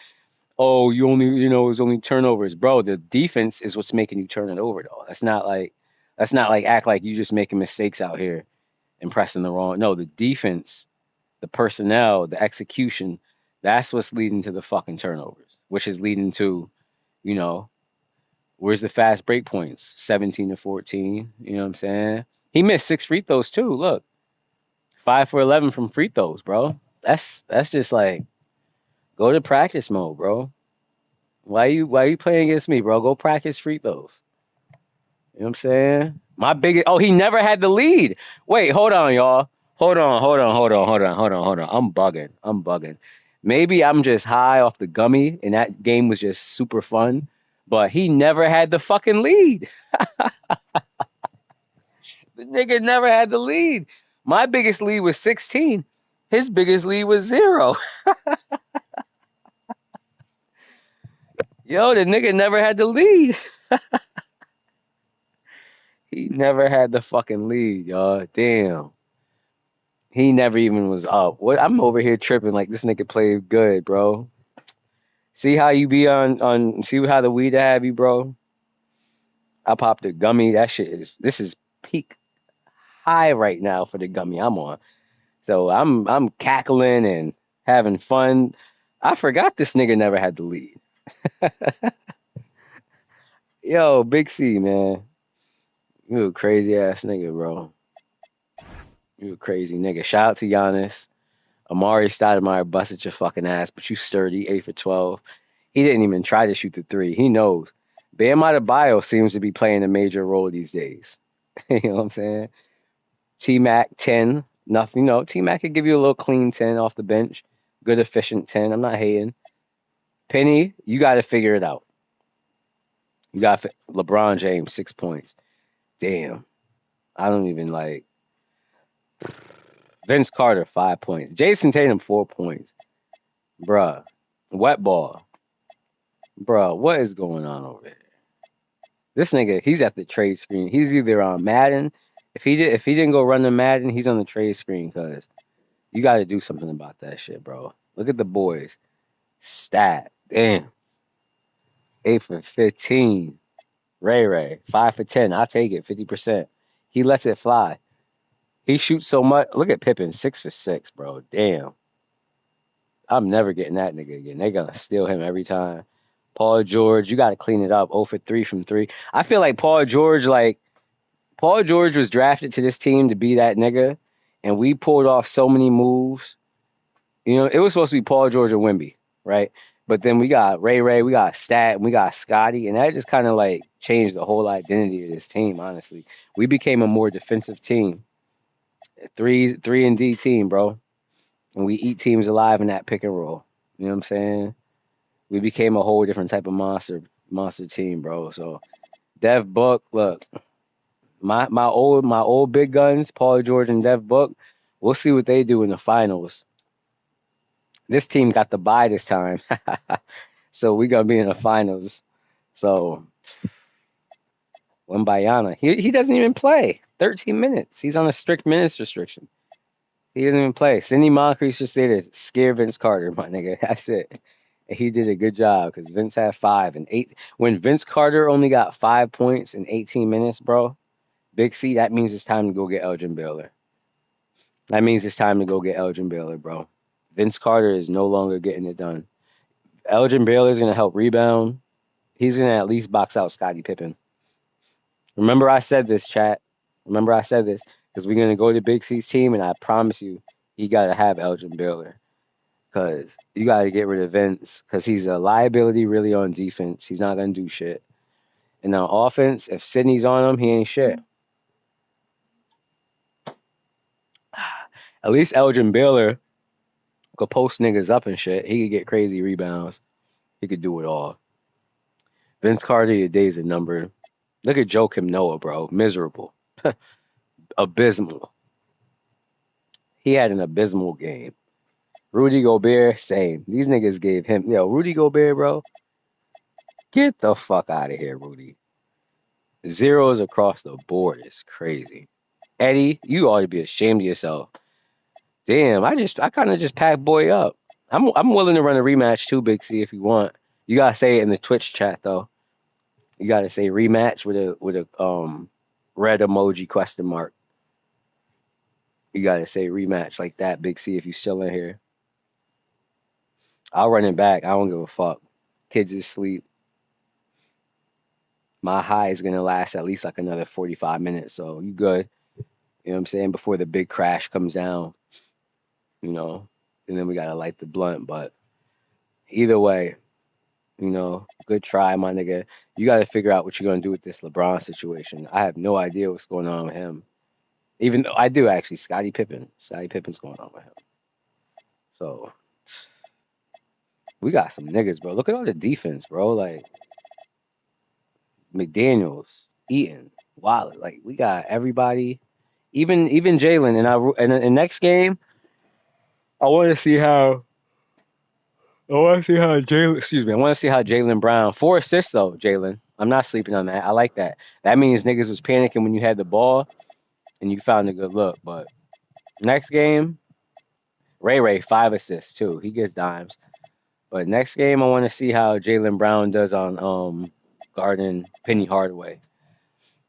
Oh, you only, you know, it's only turnovers. Bro, the defense is what's making you turn it over, though. That's not like act like you just making mistakes out here and pressing the wrong. No, the defense, the personnel, the execution, that's what's leading to the fucking turnovers, which is leading to, you know, where's the fast break points? 17 to 14. You know what I'm saying? He missed 6 free throws, too. Look, 5 for 11 from free throws, bro. That's just like, go to practice mode, bro. Why you playing against me, bro? Go practice free throws. You know what I'm saying? He never had the lead. Wait, hold on, y'all. Hold on. I'm bugging. Maybe I'm just high off the gummy and that game was just super fun, but he never had the fucking lead. The nigga never had the lead. My biggest lead was 16. His biggest lead was 0. Yo, the nigga never had the lead. He never had the fucking lead, y'all. Damn. He never even was up. What? I'm over here tripping like this nigga played good, bro. See how you be see how the weed have you, bro? I popped a gummy. This is peak high right now for the gummy I'm on. So I'm cackling and having fun. I forgot this nigga never had the lead. Yo, Big C, man. You a crazy ass nigga, bro. You a crazy nigga. Shout out to Giannis. Amari Stoudemire busted your fucking ass, but you sturdy, 8 for 12. He didn't even try to shoot the 3. He knows. Bam Adebayo seems to be playing a major role these days. You know what I'm saying? T-Mac, 10. Nothing, T-Mac could give you a little clean 10 off the bench. Good, efficient 10. I'm not hating. Penny, you got to figure it out. You got LeBron James, 6 points. Damn. I don't even like. Vince Carter, 5 points. Jason Tatum, 4 points. Bruh. Wet ball. Bruh, what is going on over there? This nigga, he's at the trade screen. He's either on Madden. If he didn't go run the Madden, he's on the trade screen because you got to do something about that shit, bro. Look at the boys. Stat. Damn. 8 for 15. Ray. 5 for 10. I'll take it. 50%. He lets it fly. He shoots so much. Look at Pippen. 6 for 6, bro. Damn. I'm never getting that nigga again. They're going to steal him every time. Paul George, you got to clean it up. 0 for 3 from 3. I feel like Paul George was drafted to this team to be that nigga, and we pulled off so many moves. It was supposed to be Paul George or Wemby, right? But then we got Ray, we got Stat, and we got Scotty, and that just kind of like changed the whole identity of this team, honestly. We became a more defensive team. 3 and D team, bro. And we eat teams alive in that pick and roll. You know what I'm saying? We became a whole different type of monster team, bro. So Dev Book, look, my old big guns, Paul George and Dev Book, we'll see what they do in the finals. This team got the bye this time. So we gonna be in the finals. So Wembayana, he doesn't even play. 13 minutes. He's on a strict minutes restriction. He doesn't even play. Sidney Moncrief's just there to scare Vince Carter, my nigga. That's it. And he did a good job because Vince had 5 and 8. When Vince Carter only got 5 points in 18 minutes, bro, Big C, that means it's time to go get Elgin Baylor. Bro. Vince Carter is no longer getting it done. Elgin Baylor is going to help rebound. He's going to at least box out Scottie Pippen. Remember I said this, chat. Because we're going to go to Big C's team, and I promise you, he got to have Elgin Baylor. Because you got to get rid of Vince, because he's a liability really on defense. He's not going to do shit. And on offense, if Sidney's on him, he ain't shit. At least Elgin Baylor could post niggas up and shit. He could get crazy rebounds. He could do it all. Vince Carter, your days are numbered. Look at Joakim Noah, bro. Miserable. Abysmal. He had an abysmal game. Rudy Gobert, same. These niggas gave him... Rudy Gobert, bro. Get the fuck out of here, Rudy. Zeros across the board is crazy. Eddie, you ought to be ashamed of yourself. Damn, I kind of just packed boy up. I'm willing to run a rematch too, Big C, if you want. You gotta say it in the Twitch chat though. You gotta say rematch with a red emoji question mark. You gotta say rematch like that, Big C, if you still in here. I'll run it back. I don't give a fuck. Kids is asleep. My high is gonna last at least like another 45 minutes, so you good. You know what I'm saying? Before the big crash comes down. And then we gotta light the blunt. But either way, good try, my nigga. You gotta figure out what you're gonna do with this LeBron situation. I have no idea what's going on with him. Even though I do actually, Scottie Pippen's going on with him. So we got some niggas, bro. Look at all the defense, bro. Like McDaniels, Eaton, Wallet. Like we got everybody. Even Jalen. And next game, I want to see how Jaylen Brown, 4 assists though, Jalen. I'm not sleeping on that. I like that. That means niggas was panicking when you had the ball and you found a good look. But next game, Ray, 5 assists too. He gets dimes. But next game, I want to see how Jaylen Brown does on guarding Penny Hardaway.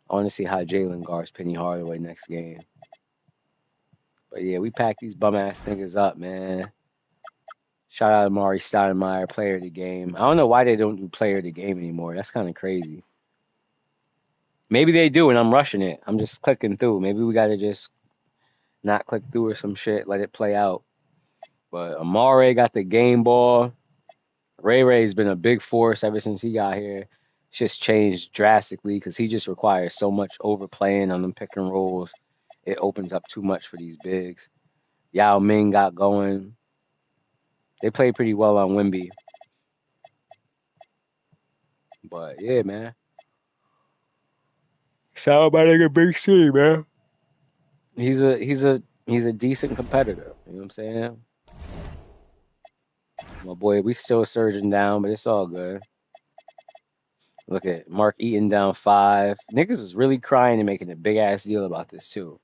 I want to see how Jalen guards Penny Hardaway next game. But yeah, we pack these bum ass niggas up, man. Shout out to Amari Stoudemire, player of the game. I don't know why they don't do player of the game anymore. That's kind of crazy. Maybe they do, and I'm rushing it. I'm just clicking through. Maybe we got to just not click through or some shit, let it play out. But Amari got the game ball. Ray's been a big force ever since he got here. It's just changed drastically because he just requires so much overplaying on them pick and rolls. it opens up too much for these bigs. Yao Ming got going. They played pretty well on Wemby. But yeah, man. Shout out my nigga Big C, man. He's a decent competitor. You know what I'm saying? My boy, we still surging down, but it's all good. Look at Mark Eaton down 5. Niggas was really crying and making a big ass deal about this too.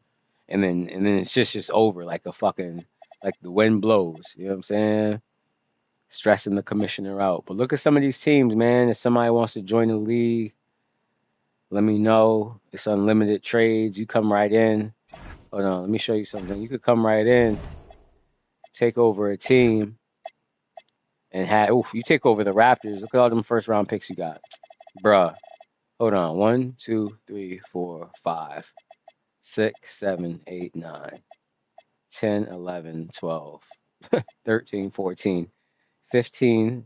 And then it's just over like like the wind blows. You know what I'm saying? Stressing the commissioner out. But look at some of these teams, man. If somebody wants to join the league, let me know. It's unlimited trades. You come right in. Hold on, let me show you something. You could come right in, take over a team, and you take over the Raptors. Look at all them first round picks you got. Bruh. Hold on. 1, 2, 3, 4, 5, 6, 7, 8, 9, 10, 11, 12, 13, 14, 15.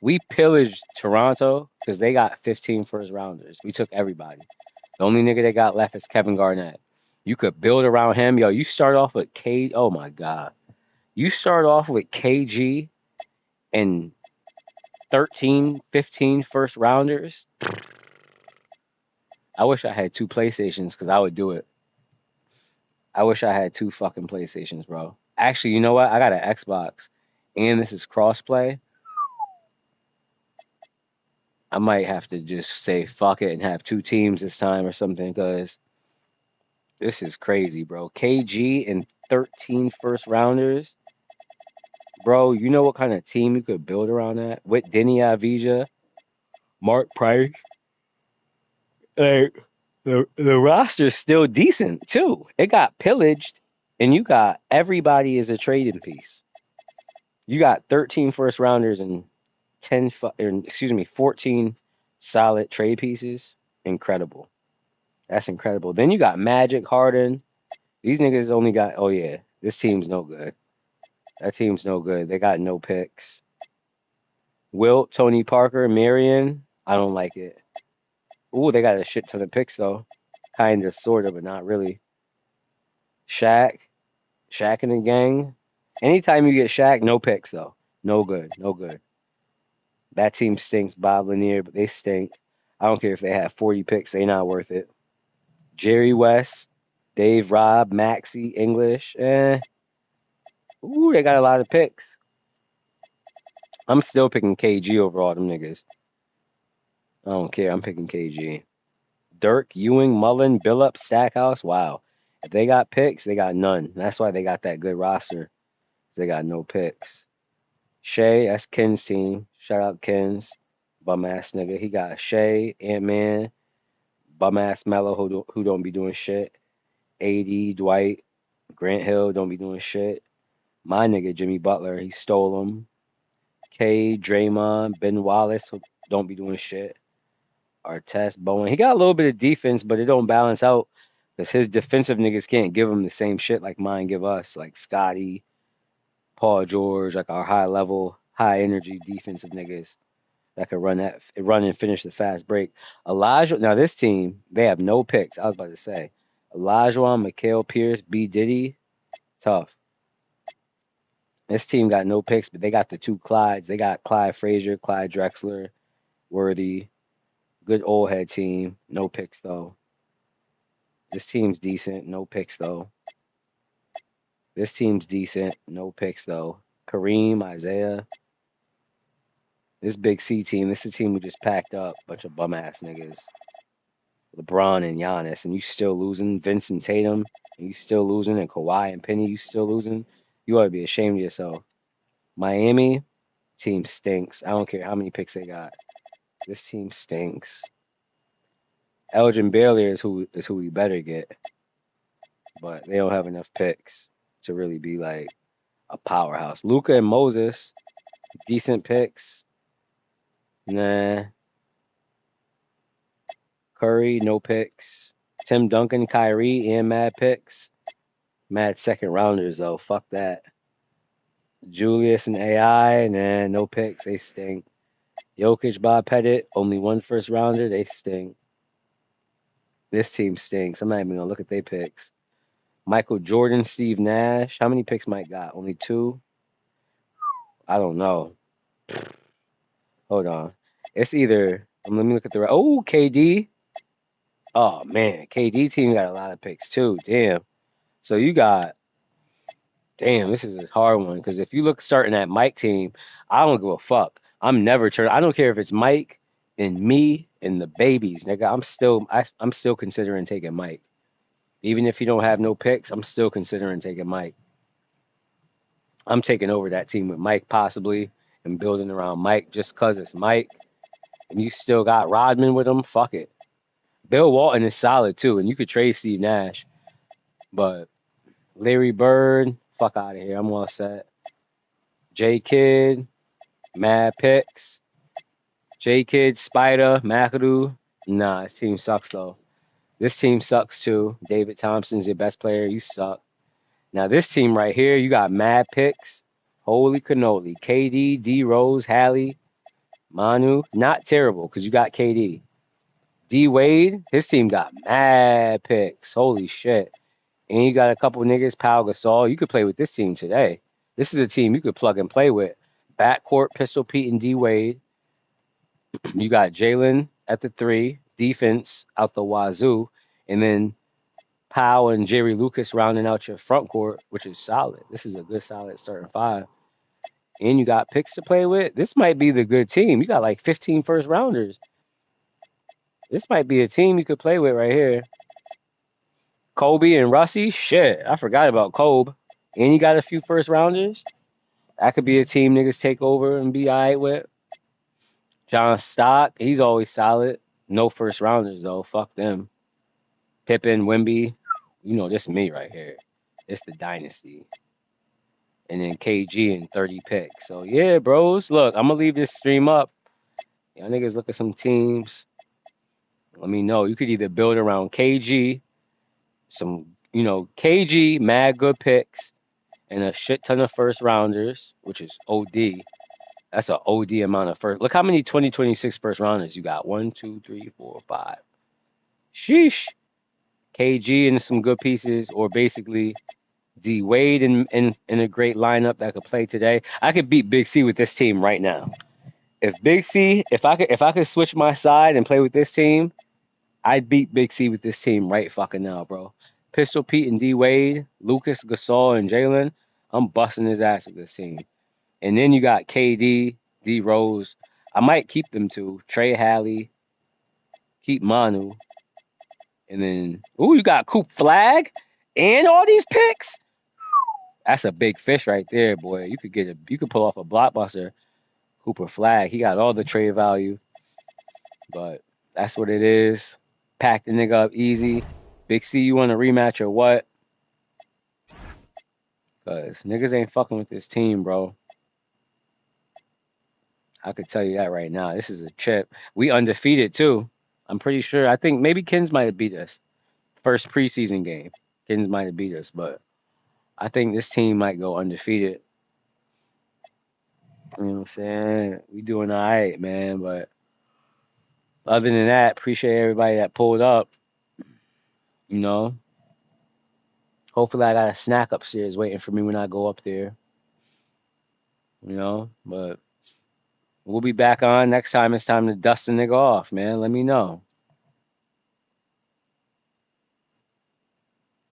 We pillaged Toronto because they got 15 first rounders. We took everybody. The only nigga they got left is Kevin Garnett. You could build around him. Yo, you start off with oh my God. You start off with KG and 13, 15 first rounders. I wish I had 2 PlayStations because I would do it. I wish I had 2 fucking PlayStations, bro. Actually, you know what? I got an Xbox and this is crossplay. I might have to just say fuck it and have 2 teams this time or something because this is crazy, bro. KG and 13 first rounders. Bro, you know what kind of team you could build around that? With Denny Avdija, Mark Price. Like, the roster's still decent, too. It got pillaged, and you got everybody as a trading piece. You got 13 first rounders and 14 solid trade pieces. Incredible. That's incredible. Then you got Magic, Harden. These niggas only got, oh yeah, this team's no good. That team's no good. They got no picks. Wilt, Tony Parker, Marion. I don't like it. Ooh, they got a shit ton of picks though. Kind of, sort of, but not really. Shaq and the gang. Anytime you get Shaq, no picks though. No good. That team stinks. Bob Lanier, but they stink. I don't care if they have 40 picks. They not worth it. Jerry West, Dave Robb, Maxey, English. Ooh, they got a lot of picks. I'm still picking KG over all them niggas. I don't care. I'm picking KG. Dirk, Ewing, Mullen, Billups, Stackhouse. Wow. If they got picks, they got none. That's why they got that good roster. They got no picks. Shea, that's Ken's team. Shout out Ken's. Bum ass nigga. He got Shea, Ant-Man, bum ass Melo who don't be doing shit. AD, Dwight, Grant Hill don't be doing shit. My nigga Jimmy Butler, he stole him. K, Draymond, Ben Wallace who don't be doing shit. Artest, Bowen. He got a little bit of defense, but it don't balance out because his defensive niggas can't give him the same shit like mine give us, like Scotty, Paul George, like our high level, high energy defensive niggas that could run and finish the fast break. Elijah, now this team, they have no picks. I was about to say, Olajuwon, Mikal Pierce, B Diddy, tough. This team got no picks, but they got the 2 Clydes. They got Clyde Frazier, Clyde Drexler, Worthy. Good old head team. No picks though. This team's decent. No picks though. This team's decent. No picks though. Kareem, Isaiah. This Big C team. This is a team who just packed up. Bunch of bum ass niggas. LeBron and Giannis, and you still losing. Vincent Tatum, and you still losing. And Kawhi and Penny, you still losing. You ought to be ashamed of yourself. Miami team stinks. I don't care how many picks they got. This team stinks. Elgin Baylor is who we better get, but they don't have enough picks to really be like a powerhouse. Luka and Moses, decent picks. Nah. Curry, no picks. Tim Duncan, Kyrie, and mad picks. Mad second rounders though. Fuck that. Julius and AI, nah, no picks. They stink. Jokic, Bob Pettit, only 1 first rounder. They stink. This team stinks. I'm not even gonna look at their picks. Michael Jordan, Steve Nash. How many picks Mike got? Only 2? I don't know. Hold on. It's either. Let me look at the. Oh, KD. Oh man, KD team got a lot of picks too. Damn. So you got. Damn, this is a hard one because if you look starting at Mike team, I don't give a fuck. I'm never turning. I don't care if it's Mike and me and the babies, nigga. I'm still considering taking Mike. Even if you don't have no picks, I'm still considering taking Mike. I'm taking over that team with Mike possibly and building around Mike just because it's Mike. And you still got Rodman with him. Fuck it. Bill Walton is solid too, and you could trade Steve Nash. But Larry Bird, fuck out of here. I'm all set. J Kidd, mad picks. J Kidd, Spider, McAdoo. Nah, this team sucks though. This team sucks too. David Thompson's your best player. You suck. Now this team right here, you got mad picks. Holy cannoli. KD, D Rose, Hallie, Manu. Not terrible because you got KD. D Wade, his team got mad picks. Holy shit. And you got a couple niggas, Pau Gasol. You could play with this team today. This is a team you could plug and play with. Backcourt, Pistol Pete and D Wade. You got Jalen at the 3. Defense out the wazoo. And then Powell and Jerry Lucas rounding out your front court, which is solid. This is a good, solid starting 5. And you got picks to play with. This might be the good team. You got like 15 first rounders. This might be a team you could play with right here. Kobe and Russie, shit. I forgot about Kobe. And you got a few first rounders. That could be a team niggas take over and be all right with. John Stock, he's always solid. No first rounders, though. Fuck them. Pippen, Wemby. You know, this me right here. It's the dynasty. And then KG and 30 picks. So, yeah, bros. Look, I'm going to leave this stream up. Y'all niggas look at some teams. Let me know. You could either build around KG, KG, mad good picks, and a shit ton of first rounders, which is OD. That's an OD amount of first. Look how many 2026 first rounders you got. 1, 2, 3, 4, 5. Sheesh. KG and some good pieces, or basically D Wade in a great lineup that could play today. I could beat Big C with this team right now. If I could switch my side and play with this team, I'd beat Big C with this team right fucking now, bro. Pistol Pete and D Wade, Lucas, Gasol, and Jalen. I'm busting his ass with this team. And then you got KD, D Rose. I might keep them too. Trey Hallie, keep Manu. And then, you got Coop Flag and all these picks. That's a big fish right there, boy. You could pull off a blockbuster. Cooper Flag. He got all the trade value. But that's what it is. Pack the nigga up easy. Big C, you want a rematch or what? Because niggas ain't fucking with this team, bro. I could tell you that right now. This is a chip. We undefeated, too. I'm pretty sure. I think maybe Kins might have beat us. First preseason game. Kins might have beat us, but I think this team might go undefeated. You know what I'm saying? We doing all right, man. But other than that, appreciate everybody that pulled up. You know? Hopefully I got a snack upstairs waiting for me when I go up there. You know? But we'll be back on next time. It's time to dust the nigga off, man. Let me know.